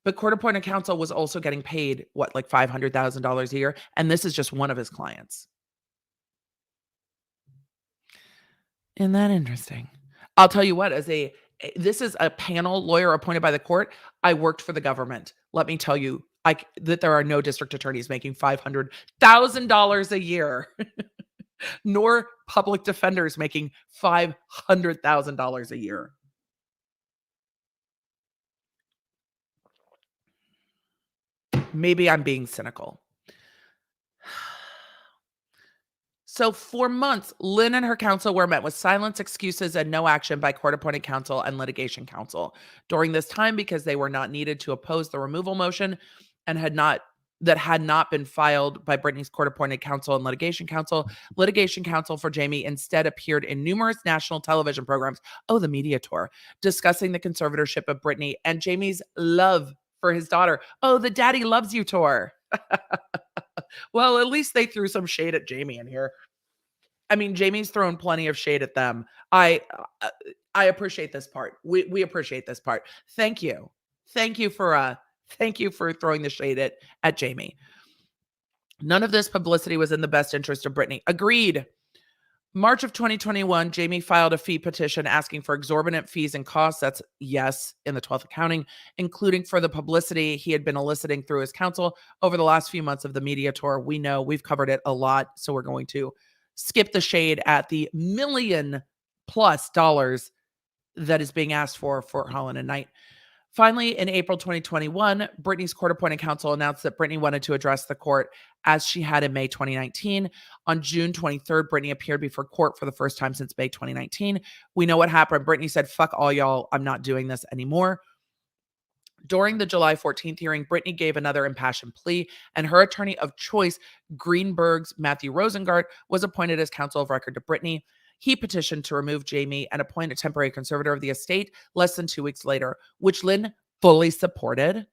But court-appointed counsel was also getting paid, what, like $500,000 a year? And this is just one of his clients. Isn't that interesting? I'll tell you what, this is a panel lawyer appointed by the court. I worked for the government. Let me tell you that there are no district attorneys making $500,000 a year, nor public defenders making $500,000 a year. Maybe I'm being cynical. So for months, Lynne and her counsel were met with silence, excuses, and no action by court-appointed counsel and litigation counsel. During this time, because they were not needed to oppose the removal motion and had not been filed by Britney's court-appointed counsel and litigation counsel for Jamie instead appeared in numerous national television programs, the media tour, discussing the conservatorship of Britney and Jamie's love for his daughter. The Daddy Loves You tour. Well, at least they threw some shade at Jamie in here. I mean, Jamie's thrown plenty of shade at them. I appreciate this part. We appreciate this part. Thank you. Thank you for throwing the shade at Jamie. None of this publicity was in the best interest of Britney. Agreed. March of 2021, Jamie filed a fee petition asking for exorbitant fees and costs. That's yes in the 12th accounting, including for the publicity he had been eliciting through his counsel over the last few months of the media tour. We know we've covered it a lot, so we're going to skip the shade at the $1 million+ that is being asked for Holland and Knight. Finally, in April 2021, Britney's court-appointed counsel announced that Britney wanted to address the court as she had in May 2019. On June 23rd, Britney appeared before court for the first time since May 2019. We know what happened. Britney said, fuck all y'all, I'm not doing this anymore. During the July 14th hearing, Britney gave another impassioned plea, and her attorney of choice, Greenberg's Matthew Rosengart, was appointed as counsel of record to Britney. He petitioned to remove Jamie and appoint a temporary conservator of the estate less than 2 weeks later, which Lynne fully supported.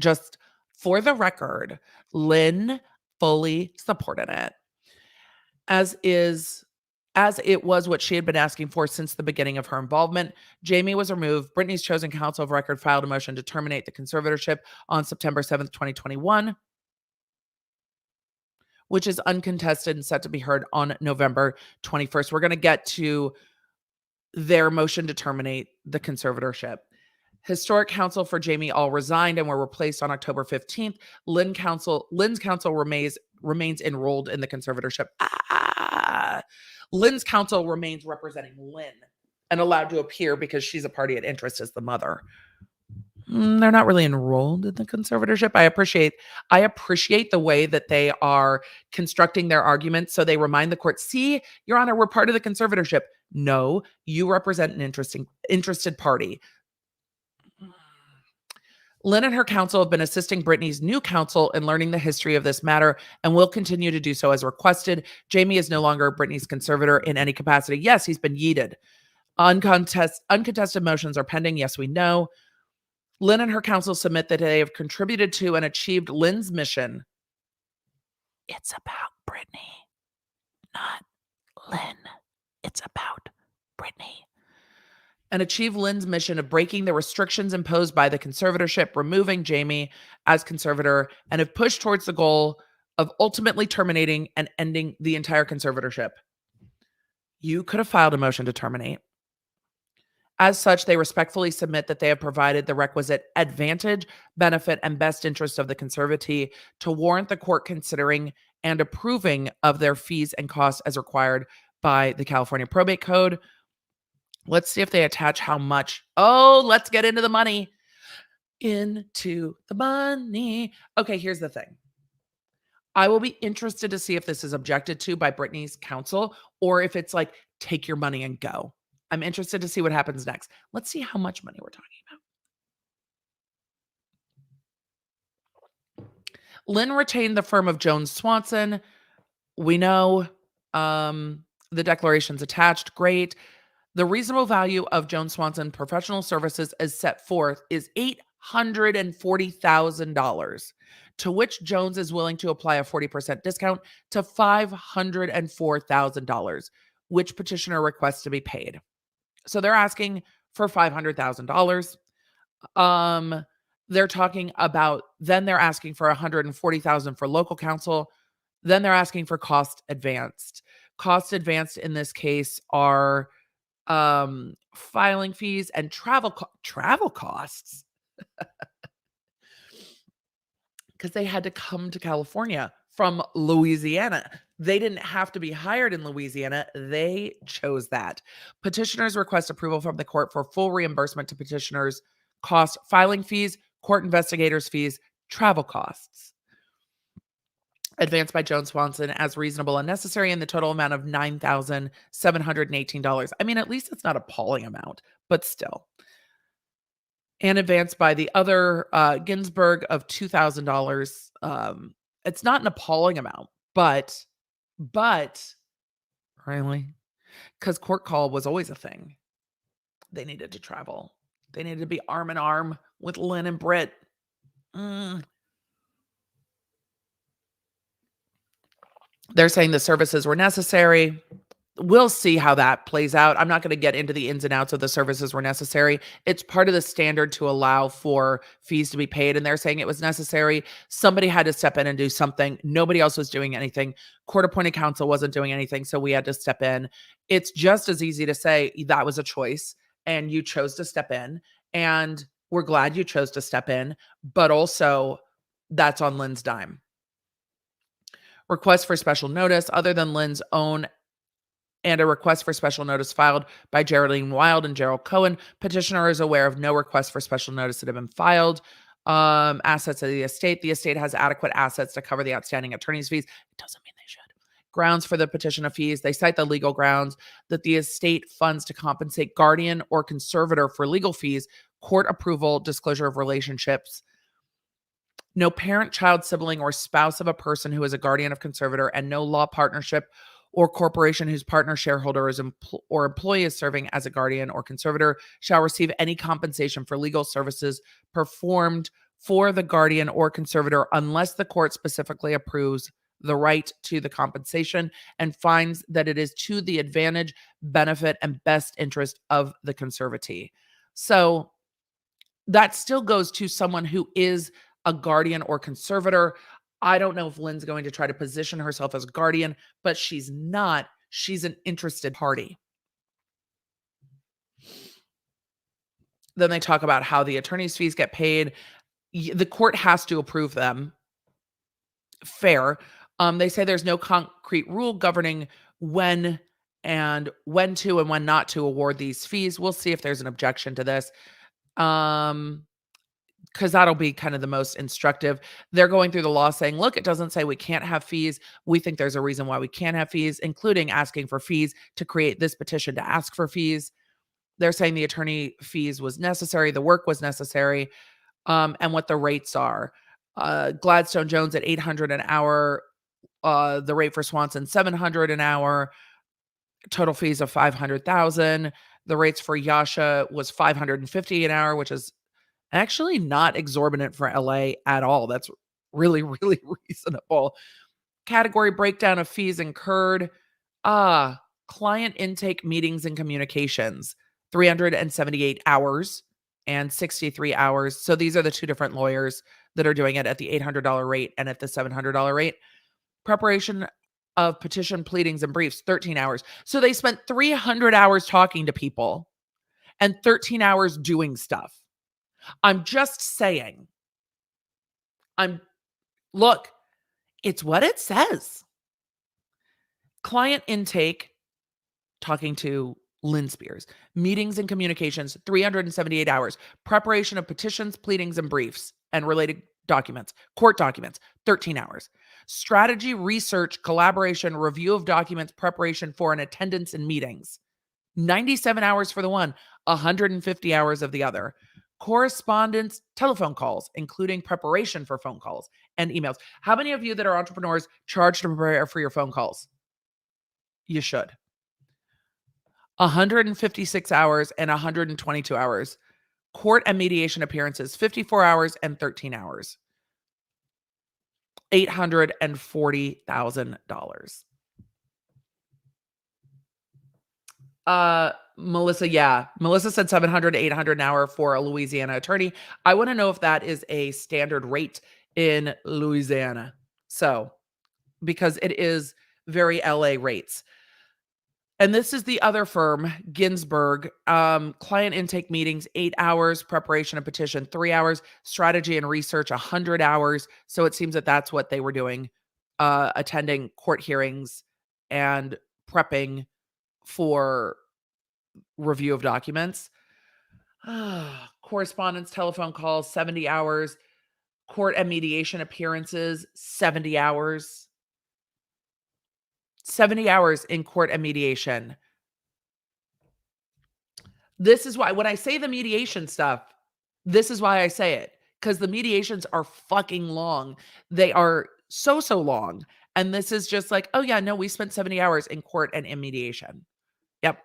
Just for the record, Lynne fully supported it. As it was what she had been asking for since the beginning of her involvement. Jamie was removed. Britney's chosen counsel of record filed a motion to terminate the conservatorship on September 7th, 2021. Which is uncontested and set to be heard on November 21st. We're going to get to their motion to terminate the conservatorship. Historic counsel for Jamie all resigned and were replaced on October 15th. Lynne's counsel remains enrolled in the conservatorship. Lynne's counsel remains representing Lynne and allowed to appear because she's a party at interest as the mother. they're not really enrolled in the conservatorship. I appreciate the way that they are constructing their arguments. So they remind the court, see, Your Honor, we're part of the conservatorship. No, you represent an interested party. Lynne and her counsel have been assisting Britney's new counsel in learning the history of this matter and will continue to do so as requested. Jamie is no longer Britney's conservator in any capacity. Yes, he's been yeeted. Uncontested motions are pending. Yes, we know. Lynne and her counsel submit that they have contributed to and achieved Lynne's mission. It's about Britney, not Lynne. It's about Britney. And achieve Lynne's mission of breaking the restrictions imposed by the conservatorship, removing Jamie as conservator, and have pushed towards the goal of ultimately terminating and ending the entire conservatorship. You could have filed a motion to terminate. As such, they respectfully submit that they have provided the requisite advantage, benefit, and best interest of the conservatee to warrant the court considering and approving of their fees and costs as required by the California Probate Code. Let's see if they attach how much. Oh, let's get into the money. Into the money. Okay, here's the thing. I will be interested to see if this is objected to by Britney's counsel or if it's like, take your money and go. I'm interested to see what happens next. Let's see how much money we're talking about. Lynne retained the firm of Jones Swanson. We know the declaration's attached. Great. The reasonable value of Jones Swanson professional services as set forth is $840,000, to which Jones is willing to apply a 40% discount to $504,000, which petitioner requests to be paid. So they're asking for $500,000. They're talking about, then they're asking for $140,000 for local counsel. Then they're asking for cost advanced. Cost advanced in this case are filing fees and travel costs because they had to come to California from Louisiana. They didn't have to be hired in Louisiana. They chose that. Petitioners request approval from the court for full reimbursement to petitioners' cost, filing fees, court investigators' fees, travel costs. Advanced by Jones Swanson as reasonable and necessary in the total amount of $9,718. I mean, at least it's not an appalling amount, but still. And advanced by the other Ginsburg of $2,000. It's not an appalling amount, but really, because court call was always a thing. They needed to travel. They needed to be arm in arm with Lynne and Britt. They're saying the services were necessary. We'll see how that plays out. I'm not going to get into the ins and outs of the services were necessary. It's part of the standard to allow for fees to be paid. And they're saying it was necessary. Somebody had to step in and do something. Nobody else was doing anything. Court appointed counsel wasn't doing anything. So we had to step in. It's just as easy to say that was a choice and you chose to step in. And we're glad you chose to step in. But also that's on Lynne's dime. Request for special notice other than Lynne's own and a request for special notice filed by Geraldine Wild and Gerald Cohen. Petitioner is aware of no request for special notice that have been filed. Assets of the estate. The estate has adequate assets to cover the outstanding attorney's fees. It doesn't mean they should. Grounds for the petition of fees. They cite the legal grounds that the estate funds to compensate guardian or conservator for legal fees, court approval, disclosure of relationships. No parent, child, sibling, or spouse of a person who is a guardian of conservator, and no law partnership or corporation whose partner, shareholder, or employee is serving as a guardian or conservator shall receive any compensation for legal services performed for the guardian or conservator unless the court specifically approves the right to the compensation and finds that it is to the advantage, benefit, and best interest of the conservatee. So that still goes to someone who is a guardian or conservator. I don't know if Lynne's going to try to position herself as guardian, but she's not. She's an interested party. Then they talk about how the attorney's fees get paid. The court has to approve them. Fair. They say there's no concrete rule governing when to and when not to award these fees. We'll see if there's an objection to this. because that'll be kind of the most instructive. They're going through the law saying, look, it doesn't say we can't have fees. We think there's a reason why we can't have fees, including asking for fees to create this petition to ask for fees. They're saying the attorney fees was necessary, the work was necessary, and what the rates are. Gladstone Jones at $800 an hour, the rate for Swanson $700 an hour, total fees of $500,000. The rates for Yasha was $550 an hour, which is actually not exorbitant for LA at all. That's really, really reasonable. Category breakdown of fees incurred. Client intake meetings and communications, 378 hours and 63 hours. So these are the two different lawyers that are doing it at the $800 rate and at the $700 rate. Preparation of petition pleadings and briefs, 13 hours. So they spent 300 hours talking to people and 13 hours doing stuff. I'm just saying. Look, it's what it says. Client intake, talking to Lynne Spears. Meetings and communications, 378 hours. Preparation of petitions, pleadings, and briefs and related documents, court documents, 13 hours. Strategy, research, collaboration, review of documents, preparation for and attendance in meetings, 97 hours for the one, 150 hours of the other. Correspondence, telephone calls, including preparation for phone calls and emails. How many of you that are entrepreneurs charge to prepare for your phone calls? You should. 156 hours and 122 hours. Court and mediation appearances, 54 hours and 13 hours. $840,000. Melissa said 700 to 800 an hour for a Louisiana attorney. I want to know if that is a standard rate in Louisiana. So, because it is very LA rates. And this is the other firm, Ginsburg. Client intake meetings, 8 hours. Preparation of petition, 3 hours. Strategy and research, 100 hours. So it seems that that's what they were doing, attending court hearings and prepping for review of documents. Correspondence, telephone calls, 70 hours. Court and mediation appearances, 70 hours. 70 hours in court and mediation. This is why, when I say the mediation stuff, this is why I say it. Because the mediations are fucking long. They are so long. And this is just like, oh yeah, no, we spent 70 hours in court and in mediation. Yep.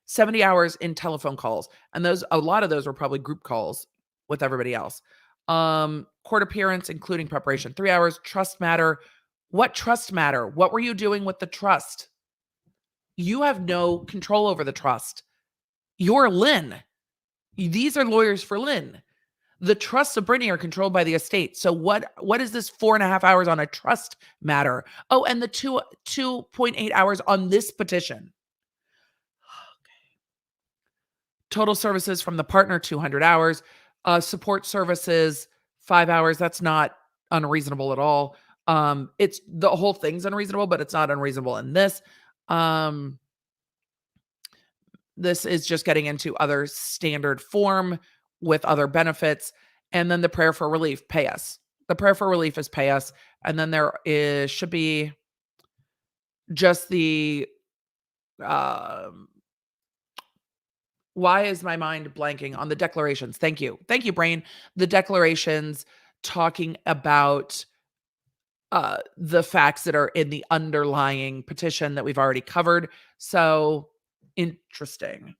70 hours in telephone calls. And a lot of those were probably group calls with everybody else. Court appearance, including preparation, 3 hours. Trust matter. What trust matter? What were you doing with the trust? You have no control over the trust. You're Lynne. These are lawyers for Lynne. The trusts of Britney are controlled by the estate. So what is this 4.5 hours on a trust matter? Oh, and the 2.8 hours on this petition. Okay. Total services from the partner, 200 hours. Support services, 5 hours. That's not unreasonable at all. It's the whole thing's unreasonable, but it's not unreasonable in this. This is just getting into other standard form with other benefits. And then the prayer for relief, pay us. The prayer for relief is pay us. And then should be just the, why is my mind blanking on the declarations? Thank you. Thank you, brain. The declarations talking about the facts that are in the underlying petition that we've already covered. So interesting.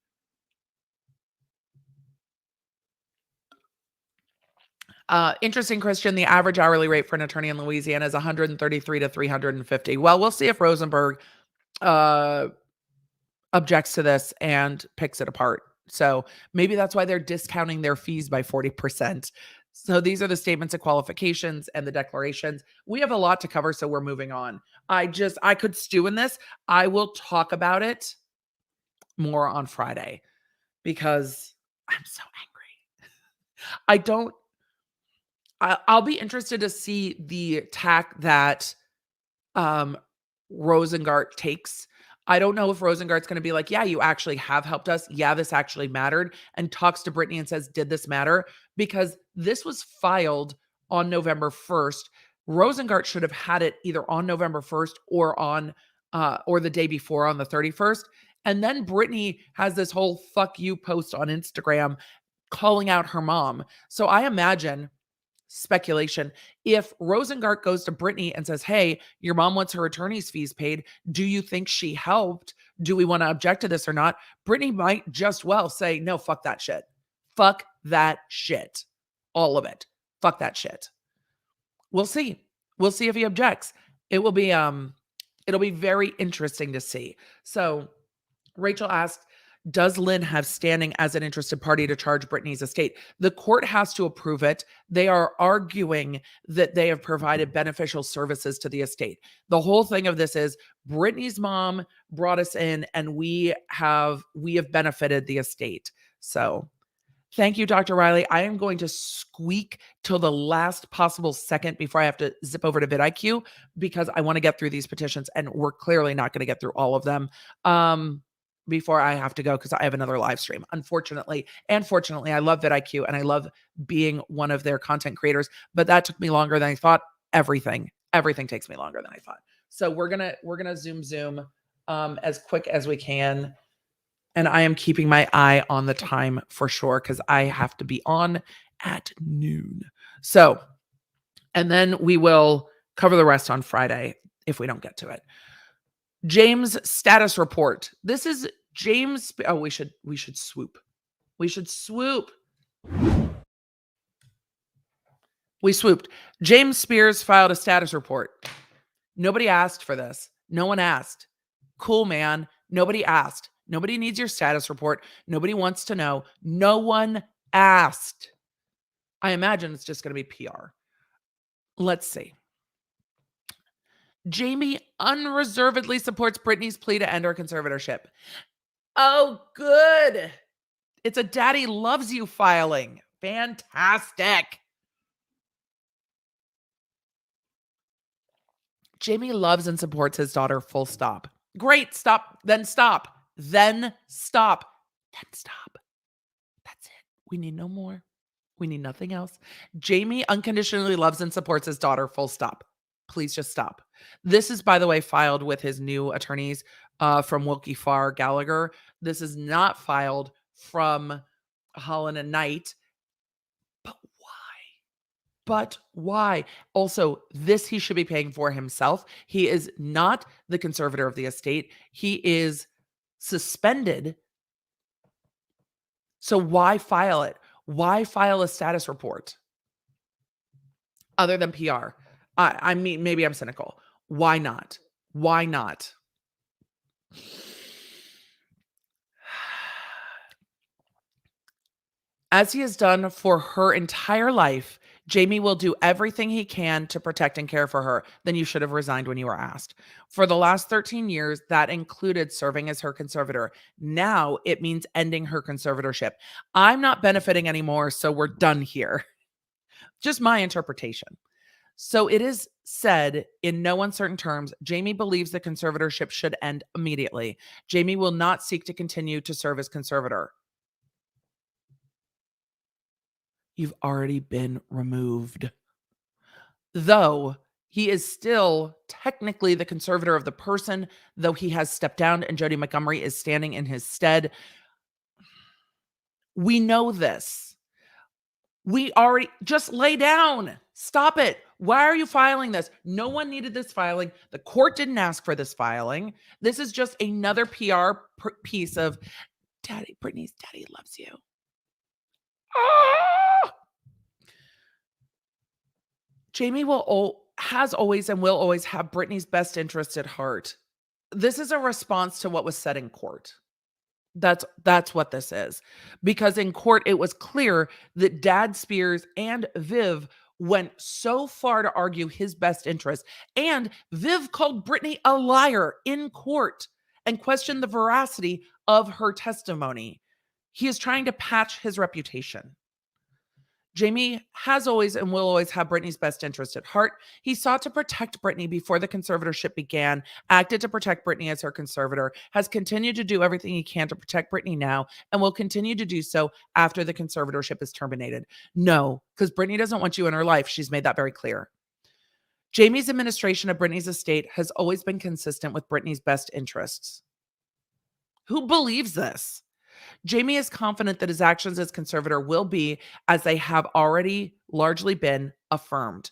Interesting, Christian. The average hourly rate for an attorney in Louisiana is 133 to 350. Well, we'll see if Rosenberg objects to this and picks it apart. So maybe that's why they're discounting their fees by 40%. So these are the statements of qualifications and the declarations. We have a lot to cover, so we're moving on. I could stew in this. I will talk about it more on Friday because I'm so angry. I'll be interested to see the tack that Rosengart takes. I don't know if Rosengart's going to be like, yeah, you actually have helped us. Yeah, this actually mattered. And talks to Britney and says, did this matter? Because this was filed on November 1st. Rosengart should have had it either on November 1st or the day before on the 31st. And then Britney has this whole fuck you post on Instagram calling out her mom. So I imagine, speculation, if Rosengart goes to Britney and says, hey, your mom wants her attorney's fees paid. Do you think she helped? Do we want to object to this or not? Britney might just well say, no, fuck that shit. Fuck that shit. All of it. Fuck that shit. We'll see. We'll see if he objects. It'll be very interesting to see. So Rachel asked, does Lynne have standing as an interested party to charge Britney's estate? The court has to approve it. They are arguing that they have provided beneficial services to the estate. The whole thing of this is Britney's mom brought us in and we have benefited the estate. So thank you, Dr. Riley. I am going to squeak till the last possible second before I have to zip over to vidIQ because I want to get through these petitions and we're clearly not going to get through all of them. Before I have to go because I have another live stream. Unfortunately, and fortunately, I love vidIQ and I love being one of their content creators, but that took me longer than I thought. Everything takes me longer than I thought. So we're gonna zoom as quick as we can. And I am keeping my eye on the time for sure because I have to be on at noon. So, and then we will cover the rest on Friday if we don't get to it. James status report. This is James. Oh, we should swoop. We should swoop. We swooped. James Spears filed a status report. Nobody asked for this. No one asked. Cool, man. Nobody asked. Nobody needs your status report. Nobody wants to know. No one asked. I imagine it's just going to be PR. Let's see. Jamie unreservedly supports Britney's plea to end her conservatorship. Oh, good. It's a daddy loves you filing. Fantastic. Jamie loves and supports his daughter, full stop. Great. Stop. Then stop. Then stop. Then stop. That's it. We need no more. We need nothing else. Jamie unconditionally loves and supports his daughter, full stop. Please just stop. This is, by the way, filed with his new attorneys from Wilkie Farr Gallagher. This is not filed from Holland and Knight. But why? But why? Also, this he should be paying for himself. He is not the conservator of the estate. He is suspended. So why file it? Why file a status report other than PR? I mean, maybe I'm cynical. Why not? Why not? As he has done for her entire life, Jamie will do everything he can to protect and care for her. Then you should have resigned when you were asked. For the last 13 years, that included serving as her conservator. Now it means ending her conservatorship. I'm not benefiting anymore, so we're done here. Just my interpretation. So it is said in no uncertain terms, Jamie believes the conservatorship should end immediately. Jamie will not seek to continue to serve as conservator. You've already been removed. Though he is still technically the conservator of the person, though he has stepped down and Jody Montgomery is standing in his stead. We know this. We already just lay down. Stop it. Why are you filing this? No one needed this filing. The court didn't ask for this filing. This is just another PR piece of Britney's daddy loves you. Ah! Jamie has always and will always have Britney's best interest at heart. This is a response to what was said in court. That's what this is. Because in court, it was clear that Dad Spears and Viv went so far to argue his best interest. And Viv called Britney a liar in court and questioned the veracity of her testimony. He is trying to patch his reputation. Jamie has always and will always have Britney's best interest at heart. He sought to protect Britney before the conservatorship began, acted to protect Britney as her conservator, has continued to do everything he can to protect Britney now, and will continue to do so after the conservatorship is terminated. No, because Britney doesn't want you in her life. She's made that very clear. Jamie's administration of Britney's estate has always been consistent with Britney's best interests. Who believes this? Jamie is confident that his actions as conservator will be, as they have already largely been, affirmed.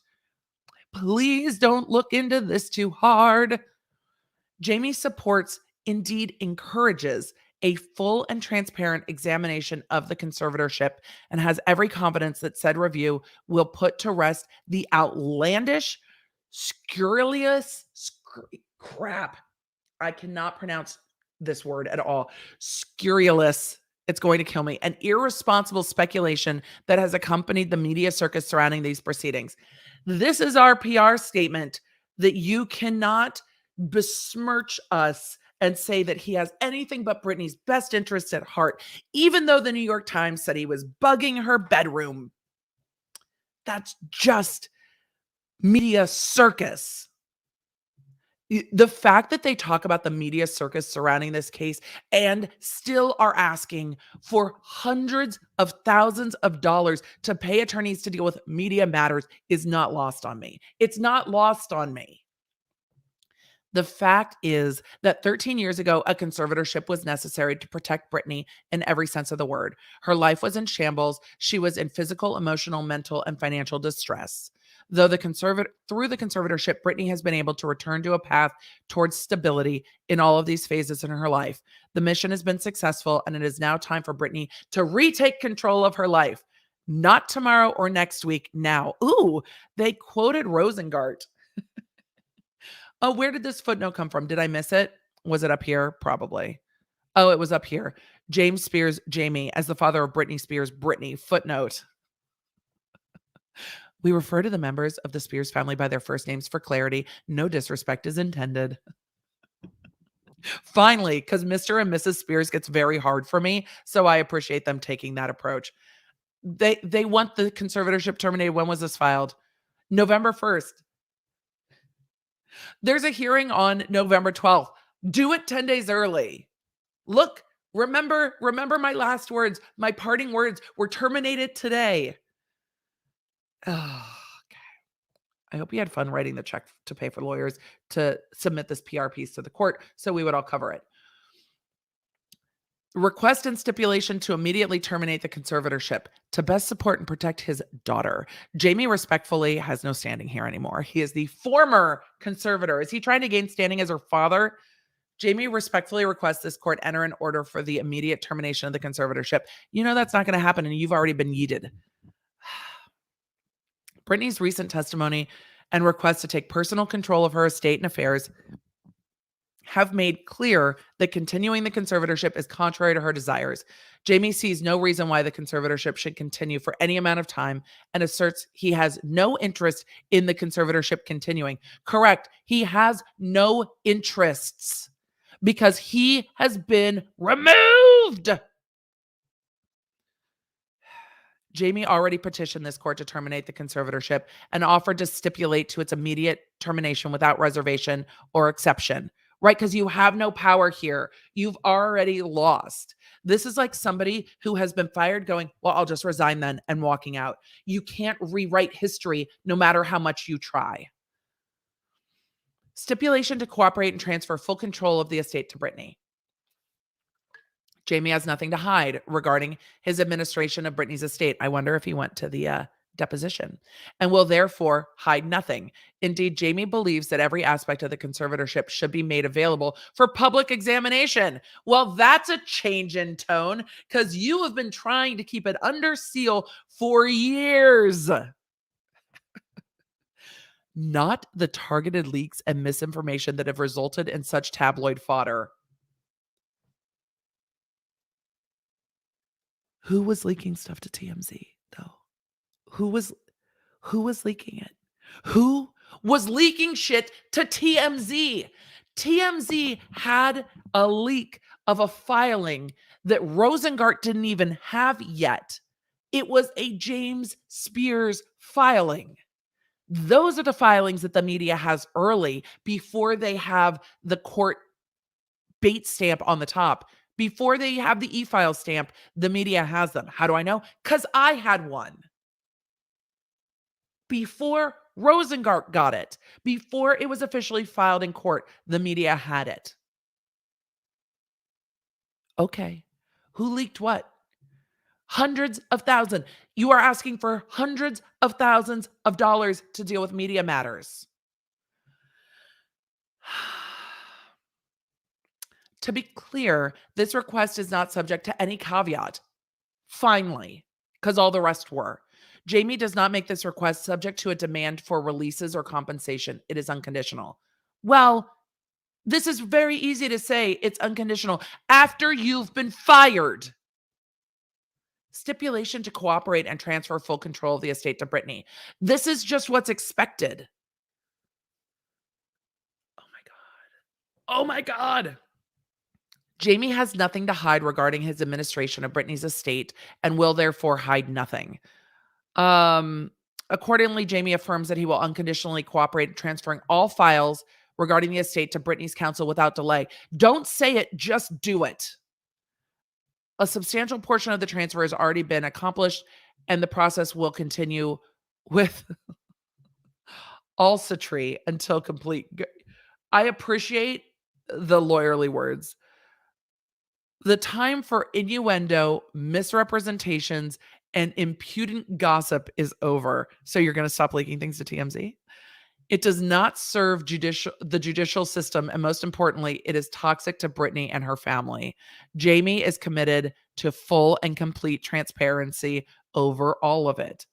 Please don't look into this too hard. Jamie supports, indeed encourages, a full and transparent examination of the conservatorship and has every confidence that said review will put to rest the outlandish, scurrilous, crap. I cannot pronounce this word at all. Scurrilous. It's going to kill me. An irresponsible speculation that has accompanied the media circus surrounding these proceedings. This is our PR statement that you cannot besmirch us and say that he has anything but Britney's best interests at heart, even though the New York Times said he was bugging her bedroom. That's just media circus. The fact that they talk about the media circus surrounding this case and still are asking for hundreds of thousands of dollars to pay attorneys to deal with media matters is not lost on me. It's not lost on me. The fact is that 13 years ago, a conservatorship was necessary to protect Britney in every sense of the word. Her life was in shambles. She was in physical, emotional, mental, and financial distress. Through the conservatorship, Britney has been able to return to a path towards stability in all of these phases in her life. The mission has been successful, and it is now time for Britney to retake control of her life. Not tomorrow or next week, now. Ooh, they quoted Rosengart. Oh, where did this footnote come from? Did I miss it? Was it up here? Probably. Oh, it was up here. James Spears, Jamie, as the father of Britney Spears, Britney. Footnote. We refer to the members of the Spears family by their first names for clarity. No disrespect is intended. Finally, because Mr. and Mrs. Spears gets very hard for me, so I appreciate them taking that approach. They want the conservatorship terminated. When was this filed? November 1st. There's a hearing on November 12th. Do it 10 days early. Look, remember my last words, my parting words were terminated today. Oh, okay. I hope you had fun writing the check to pay for lawyers to submit this PR piece to the court so we would all cover it. Request and stipulation to immediately terminate the conservatorship to best support and protect his daughter. Jamie respectfully has no standing here anymore. He is the former conservator. Is he trying to gain standing as her father? Jamie respectfully requests this court enter an order for the immediate termination of the conservatorship. You know that's not going to happen, and you've already been yeeted. Britney's recent testimony and request to take personal control of her estate and affairs have made clear that continuing the conservatorship is contrary to her desires. Jamie sees no reason why the conservatorship should continue for any amount of time and asserts he has no interest in the conservatorship continuing. Correct. He has no interests because he has been removed. Jamie already petitioned this court to terminate the conservatorship and offered to stipulate to its immediate termination without reservation or exception. Right? Because you have no power here. You've already lost. This is like somebody who has been fired going, well, I'll just resign then, and walking out. You can't rewrite history no matter how much you try. Stipulation to cooperate and transfer full control of the estate to Britney. Jamie has nothing to hide regarding his administration of Britney's estate. I wonder if he went to the deposition and will therefore hide nothing. Indeed, Jamie believes that every aspect of the conservatorship should be made available for public examination. Well, that's a change in tone because you have been trying to keep it under seal for years. Not the targeted leaks and misinformation that have resulted in such tabloid fodder. Who was leaking stuff to TMZ, though? Who was leaking it? Who was leaking shit to TMZ? TMZ had a leak of a filing that Rosengart didn't even have yet. It was a James Spears filing. Those are the filings that the media has early before they have the court bait stamp on the top. Before they have the e-file stamp, the media has them. How do I know? Because I had one. Before Rosengart got it, before it was officially filed in court, the media had it. Okay. Who leaked what? Hundreds of thousands. You are asking for hundreds of thousands of dollars to deal with media matters. To be clear, this request is not subject to any caveat. Finally, because all the rest were. Jamie does not make this request subject to a demand for releases or compensation. It is unconditional. Well, this is very easy to say it's unconditional after you've been fired. Stipulation to cooperate and transfer full control of the estate to Britney. This is just what's expected. Oh my God. Oh my God. Jamie has nothing to hide regarding his administration of Britney's estate and will therefore hide nothing. Accordingly, Jamie affirms that he will unconditionally cooperate in transferring all files regarding the estate to Britney's counsel without delay. Don't say it, just do it. A substantial portion of the transfer has already been accomplished, and the process will continue with all Satri until complete. I appreciate the lawyerly words. The time for innuendo, misrepresentations, and impudent gossip is over. So you're going to stop leaking things to TMZ? It does not serve the judicial system, and most importantly, it is toxic to Britney and her family. Jamie is committed to full and complete transparency over all of it.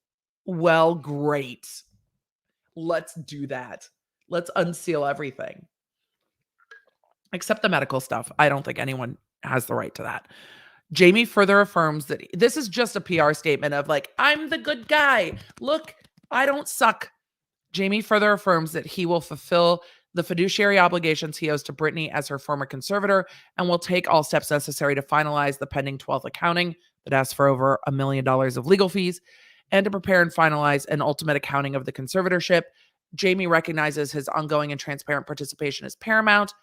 Well, great. Let's do that. Let's unseal everything. Except the medical stuff. I don't think anyone has the right to that. Jamie further affirms that this is just a PR statement of like, I'm the good guy. Look, I don't suck. Jamie further affirms that he will fulfill the fiduciary obligations he owes to Britney as her former conservator and will take all steps necessary to finalize the pending 12th accounting that asks for over $1 million of legal fees and to prepare and finalize an ultimate accounting of the conservatorship. Jamie recognizes his ongoing and transparent participation is paramount.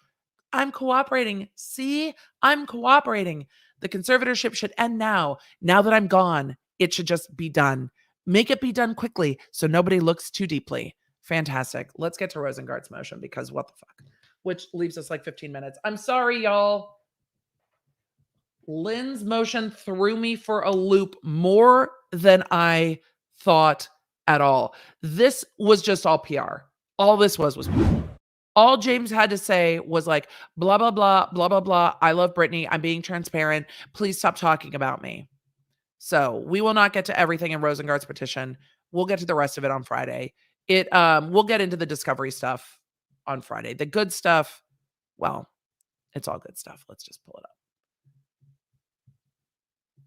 I'm cooperating. See, I'm cooperating. The conservatorship should end now. Now that I'm gone, it should just be done. Make it be done quickly so nobody looks too deeply. Fantastic. Let's get to Rosengart's motion because what the fuck? Which leaves us like 15 minutes. I'm sorry, y'all. Lynne's motion threw me for a loop more than I thought at all. This was just all PR. All this was PR. All James had to say was like, blah, blah, blah, blah, blah, blah. I love Britney. I'm being transparent. Please stop talking about me. So we will not get to everything in Rosengart's petition. We'll get to the rest of it on Friday. We'll get into the discovery stuff on Friday. The good stuff, well, it's all good stuff. Let's just pull it up.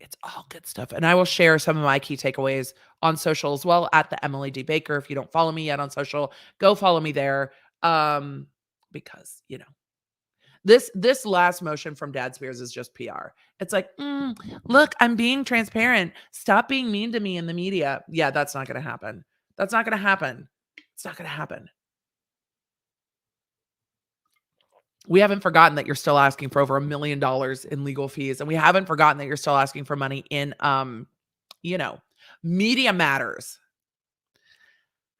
It's all good stuff. And I will share some of my key takeaways on social as well at the Emily D. Baker. If you don't follow me yet on social, go follow me there. Because, you know, this last motion from Dad Spears is just PR. It's like, look, I'm being transparent. Stop being mean to me in the media. Yeah, that's not going to happen. That's not going to happen. It's not going to happen. We haven't forgotten that you're still asking for over $1 million in legal fees. And we haven't forgotten that you're still asking for money in, media matters.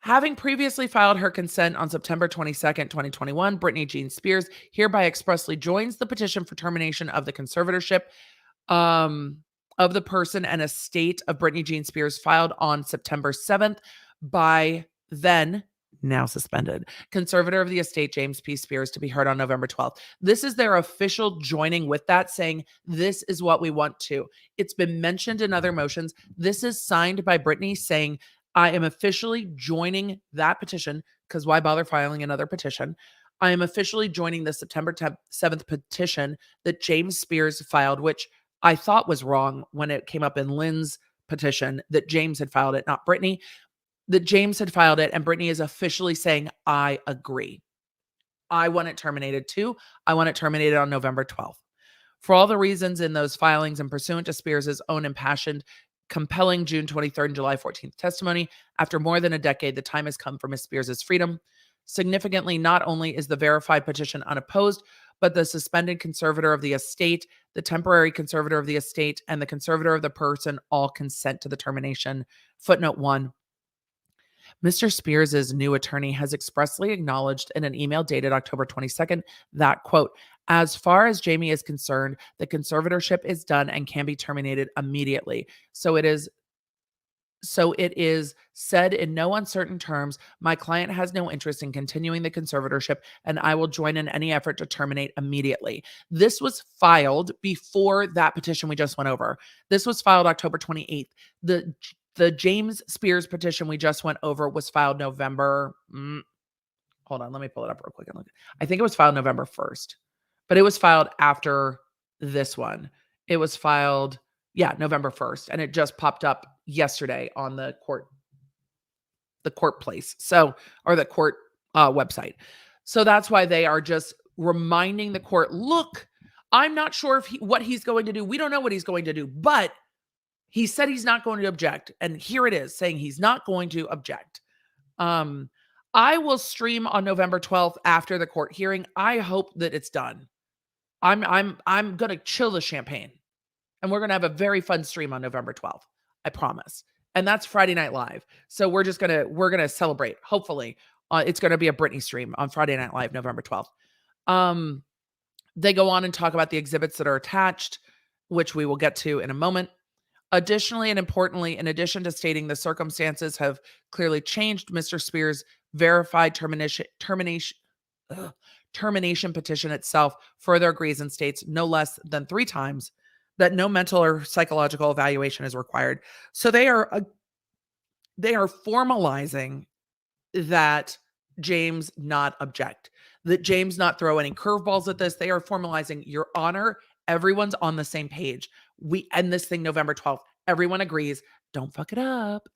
Having previously filed her consent on September 22nd, 2021, Britney Jean Spears hereby expressly joins the petition for termination of the conservatorship of the person and estate of Britney Jean Spears filed on September 7th by then, now suspended, conservator of the estate, James P. Spears, to be heard on November 12th. This is their official joining with that, saying this is what we want to. It's been mentioned in other motions. This is signed by Britney saying, I am officially joining that petition, because why bother filing another petition? I am officially joining the September 7th petition that James Spears filed, which I thought was wrong when it came up in Lynne's petition that James had filed it, not Britney. That James had filed it, and Britney is officially saying, I agree. I want it terminated too. I want it terminated on November 12th. For all the reasons in those filings and pursuant to Spears' own impassioned compelling June 23rd and July 14th testimony. After more than a decade, the time has come for Ms. Spears' freedom. Significantly, not only is the verified petition unopposed, but the suspended conservator of the estate, the temporary conservator of the estate, and the conservator of the person all consent to the termination. Footnote 1. Mr. Spears' new attorney has expressly acknowledged in an email dated October 22nd that, quote, as far as Jamie is concerned, the conservatorship is done and can be terminated immediately. So it is said in no uncertain terms, my client has no interest in continuing the conservatorship, and I will join in any effort to terminate immediately. This was filed before that petition we just went over. This was filed October 28th. The James Spears petition we just went over was filed November. Hold on, let me pull it up real quick and look. I think it was filed November 1st, but it was filed after this one. It was filed, November 1st, and it just popped up yesterday on the court place. So, or the court website. So that's why they are just reminding the court, look, I'm not sure what he's going to do. We don't know what he's going to do, but he said he's not going to object. And here it is saying he's not going to object. I will stream on November 12th after the court hearing. I hope that it's done. I'm going to chill the champagne. And we're going to have a very fun stream on November 12th. I promise. And that's Friday Night Live. So we're going to celebrate. Hopefully, it's going to be a Britney stream on Friday Night Live, November 12th. They go on and talk about the exhibits that are attached, which we will get to in a moment. Additionally, and importantly, in addition to stating the circumstances have clearly changed, Mr. Spears' verified termination petition itself further agrees and states no less than 3 times that no mental or psychological evaluation is required. So they are formalizing that James not object, that James not throw any curveballs at this. They are formalizing, Your Honor, everyone's on the same page. We end this thing November 12th. Everyone agrees. Don't fuck it up.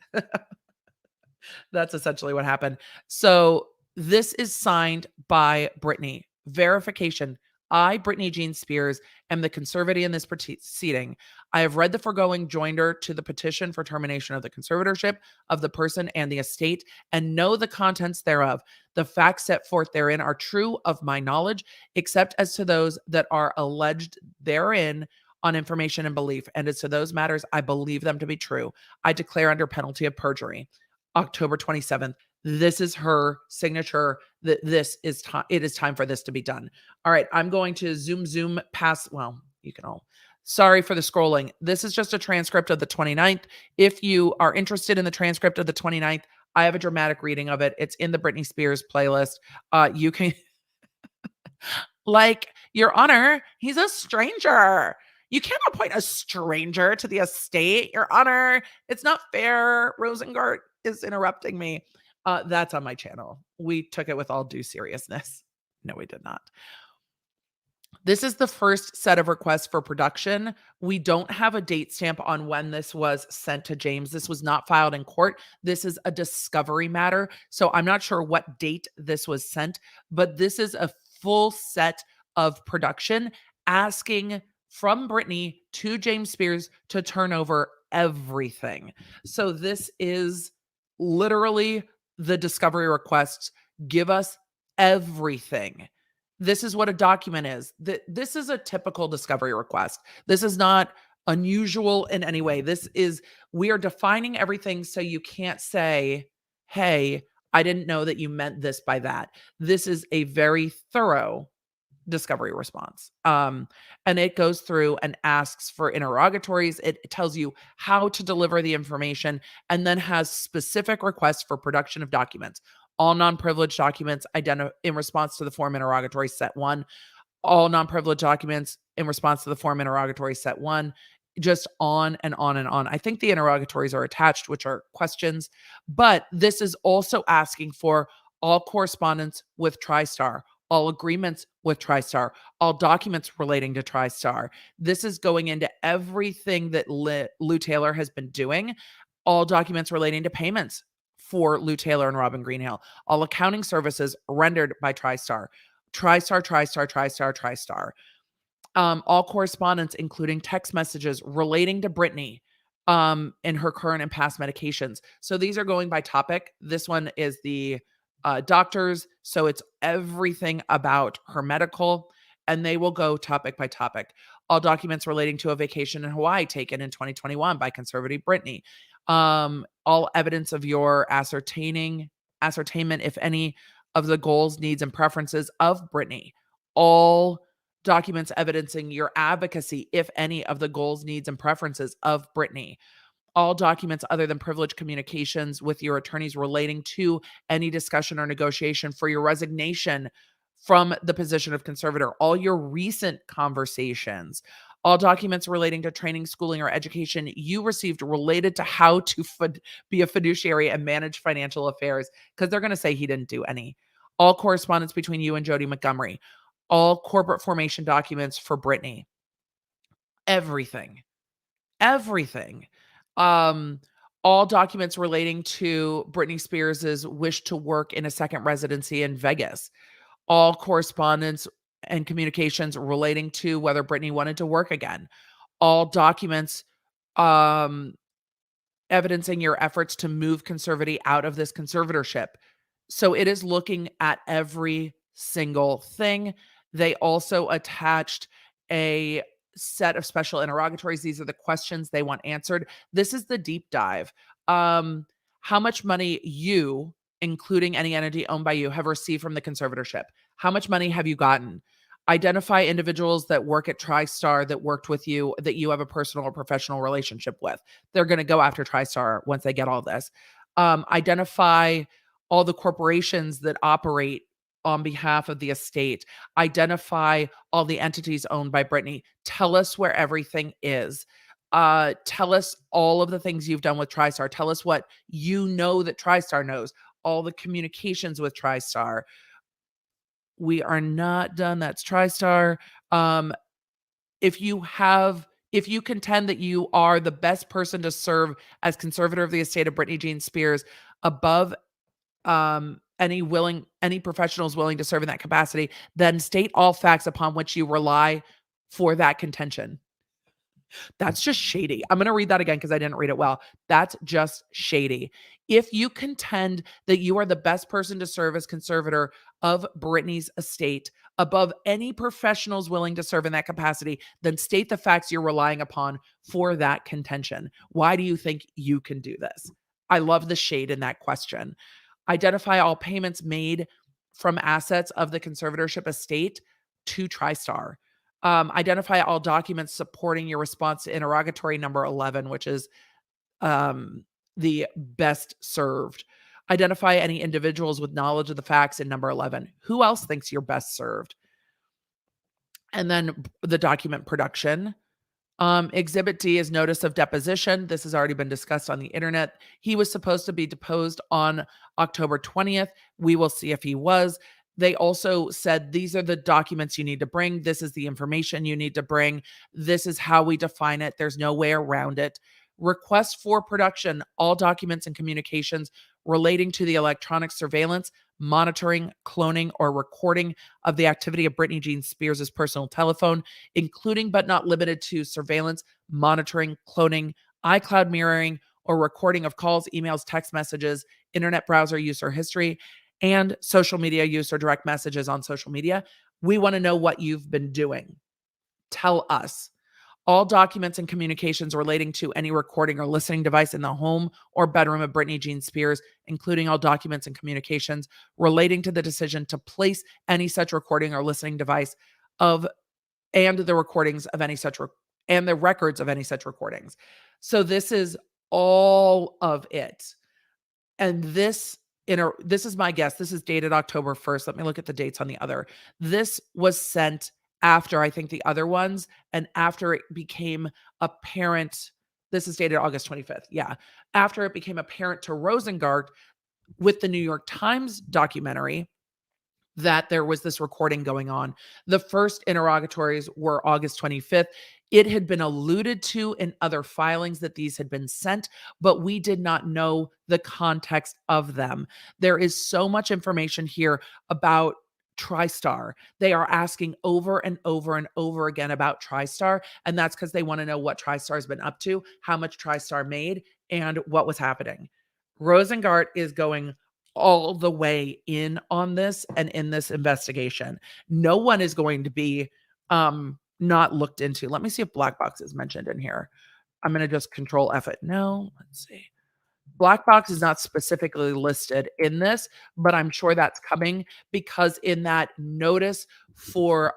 That's essentially what happened. So this is signed by Britney. Verification. I, Britney Jean Spears, am the conservator in this proceeding. I have read the foregoing joinder to the petition for termination of the conservatorship of the person and the estate, and know the contents thereof. The facts set forth therein are true of my knowledge, except as to those that are alleged therein on information and belief, and as to those matters I believe them to be true. I declare under penalty of perjury. October 27th. This is her signature that it is time for this to be done. All right, I'm going to zoom past. Well, you can all. Sorry for the scrolling. This is just a transcript of the 29th. If you are interested in the transcript of the 29th, I have a dramatic reading of it. It's in the Britney Spears playlist. You can, Your Honor, he's a stranger. You can't appoint a stranger to the estate, Your Honor. It's not fair. Rosengart is interrupting me. That's on my channel. We took it with all due seriousness. No, we did not. This is the first set of requests for production. We don't have a date stamp on when this was sent to James. This was not filed in court. This is a discovery matter. So I'm not sure what date this was sent, but this is a full set of production asking from Britney to James Spears to turn over everything. So this is literally the discovery requests. Give us everything. This is what a document is. This is a typical discovery request. This is not unusual in any way. We are defining everything so you can't say, hey, I didn't know that you meant this by that. This is a very thorough discovery response. And it goes through and asks for interrogatories. It tells you how to deliver the information and then has specific requests for production of documents. All non-privileged documents in response to the form interrogatory set 1. All non-privileged documents in response to the form interrogatory set 1. Just on and on and on. I think the interrogatories are attached, which are questions. But this is also asking for all correspondence with TriStar, all agreements with TriStar, all documents relating to TriStar. This is going into everything that Lou Taylor has been doing, all documents relating to payments for Lou Taylor and Robin Greenhill, all accounting services rendered by TriStar, all correspondence, including text messages relating to Britney, in her current and past medications. So these are going by topic. This one is the doctors. So it's everything about her medical, and they will go topic by topic. All documents relating to a vacation in Hawaii taken in 2021 by conservative Britney. All evidence of your ascertainment, if any, of the goals, needs, and preferences of Britney. All documents evidencing your advocacy, if any, of the goals, needs, and preferences of Britney. All documents other than privileged communications with your attorneys relating to any discussion or negotiation for your resignation from the position of conservator. All your recent conversations. All documents relating to training, schooling, or education you received related to how to be a fiduciary and manage financial affairs, because they're going to say he didn't do any. All correspondence between you and Jody Montgomery. All corporate formation documents for Britney. Everything. Um, all documents relating to Britney Spears's wish to work in a second residency in Vegas. All correspondence and communications relating to whether Britney wanted to work again. All documents um, evidencing your efforts to move conservative out of this conservatorship. So it is looking at every single thing. They also attached a set of special interrogatories. These are the questions they want answered. This is the deep dive. How much money you, including any entity owned by you, have received from the conservatorship? How much money have you gotten? Identify individuals that work at TriStar that worked with you, that you have a personal or professional relationship with. They're going to go after TriStar once they get all this. Identify all the corporations that operate on behalf of the estate. Identify all the entities owned by Britney. Tell us where everything is. Tell us all of the things you've done with TriStar. Tell us what you know that TriStar knows. All the communications with TriStar. We are not done. That's TriStar. If you contend that you are the best person to serve as conservator of the estate of Britney Jean Spears above any professionals willing to serve in that capacity, then state all facts upon which you rely for that contention. That's just shady. I'm going to read that again because I didn't read it well. That's just shady. If you contend that you are the best person to serve as conservator of Britney's estate above any professionals willing to serve in that capacity, then state the facts you're relying upon for that contention. Why do you think you can do this? I love the shade in that question. Identify all payments made from assets of the conservatorship estate to TriStar. Identify all documents supporting your response to interrogatory number 11, which is the best served. Identify any individuals with knowledge of the facts in number 11. Who else thinks you're best served? And then the document production. Exhibit D is notice of deposition. This has already been discussed on the internet. He was supposed to be deposed on October 20th. We will see if he was. They also said, these are the documents you need to bring. This is the information you need to bring. This is how we define it. There's no way around it. Request for production, all documents and communications relating to the electronic surveillance, monitoring, cloning, or recording of the activity of Britney Jean Spears' personal telephone, including but not limited to surveillance, monitoring, cloning, iCloud mirroring, or recording of calls, emails, text messages, internet browser use or history, and social media use or direct messages on social media. We want to know what you've been doing. Tell us. All documents and communications relating to any recording or listening device in the home or bedroom of Britney Jean Spears, including all documents and communications relating to the decision to place any such recording or listening device and the recordings of any such and the records of any such recordings. So this is all of it. And this is my guess. This is dated October 1st. Let me look at the dates on the other. This was sent after, I think, the other ones, and after it became apparent. This is dated August 25th. Yeah. After it became apparent to Rosengart with the New York Times documentary that there was this recording going on. The first interrogatories were August 25th. It had been alluded to in other filings that these had been sent, but we did not know the context of them. There is so much information here about TriStar. They are asking over and over and over again about TriStar, and that's because they want to know what TriStar's been up to, how much TriStar made, and what was happening. Rosengart is going all the way in on this and in this investigation. No one is going to be not looked into. Let me see if Black Box is mentioned in here. I'm going to just control F it. No, let's see. Black Box is not specifically listed in this, but I'm sure that's coming because in that notice for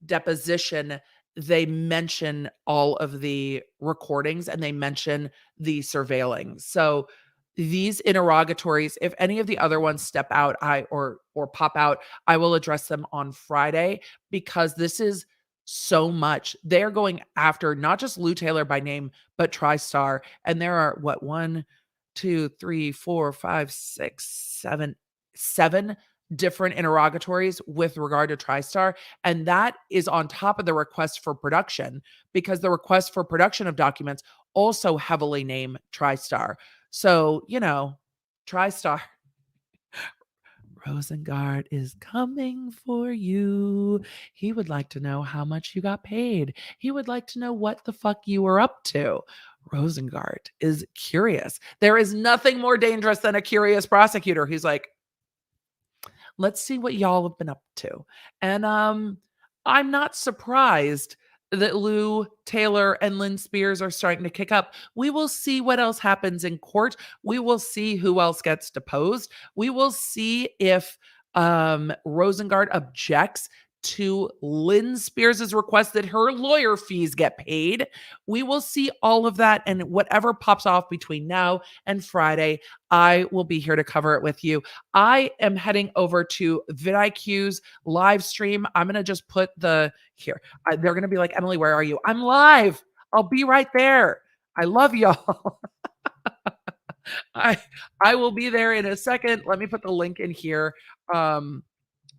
deposition, they mention all of the recordings and they mention the surveilling. So these interrogatories, if any of the other ones step out, or pop out, I will address them on Friday because this is so much. They're going after not just Lou Taylor by name, but TriStar. And there are what, 1, 2, 3, 4, 5, 6, 7 different interrogatories with regard to TriStar. And that is on top of the request for production, because the request for production of documents also heavily name TriStar. So, TriStar. Rosengart is coming for you. He would like to know how much you got paid. He would like to know what the fuck you were up to. Rosengart is curious. There is nothing more dangerous than a curious prosecutor. He's like, let's see what y'all have been up to. And I'm not surprised that Lou Taylor and Lynne Spears are starting to kick up. We will see what else happens in court. We will see who else gets deposed. We will see if Rosengart objects to Lynne Spears' request that her lawyer fees get paid. We will see all of that, and whatever pops off between now and Friday, I will be here to cover it with you. I am heading over to vidIQ's live stream. I'm going to just put they're going to be like, Emily, where are you? I'm live. I'll be right there. I love y'all. I will be there in a second. Let me put the link in here.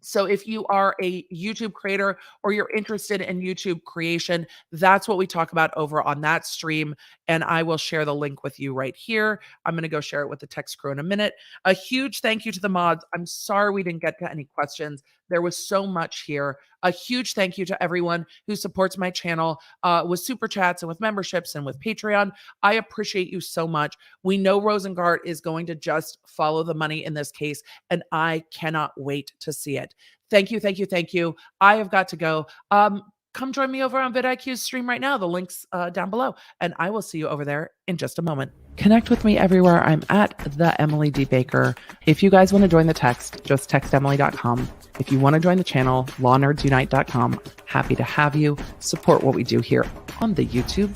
So if you are a YouTube creator or you're interested in YouTube creation, that's what we talk about over on that stream. And I will share the link with you right here. I'm going to go share it with the text crew in a minute. A huge thank you to the mods. I'm sorry we didn't get to any questions. There was so much here. A huge thank you to everyone who supports my channel with super chats and with memberships and with Patreon. I appreciate you so much. We know Rosengart is going to just follow the money in this case, and I cannot wait to see it. Thank you, thank you, thank you. I have got to go. Come join me over on vidIQ's stream right now. The link's down below, and I will see you over there in just a moment. Connect with me everywhere. I'm at the Emily D. Baker. If you guys want to join the text, just text Emily.com. If you want to join the channel, lawnerdsunite.com. Happy to have you. Support what we do here on the YouTube.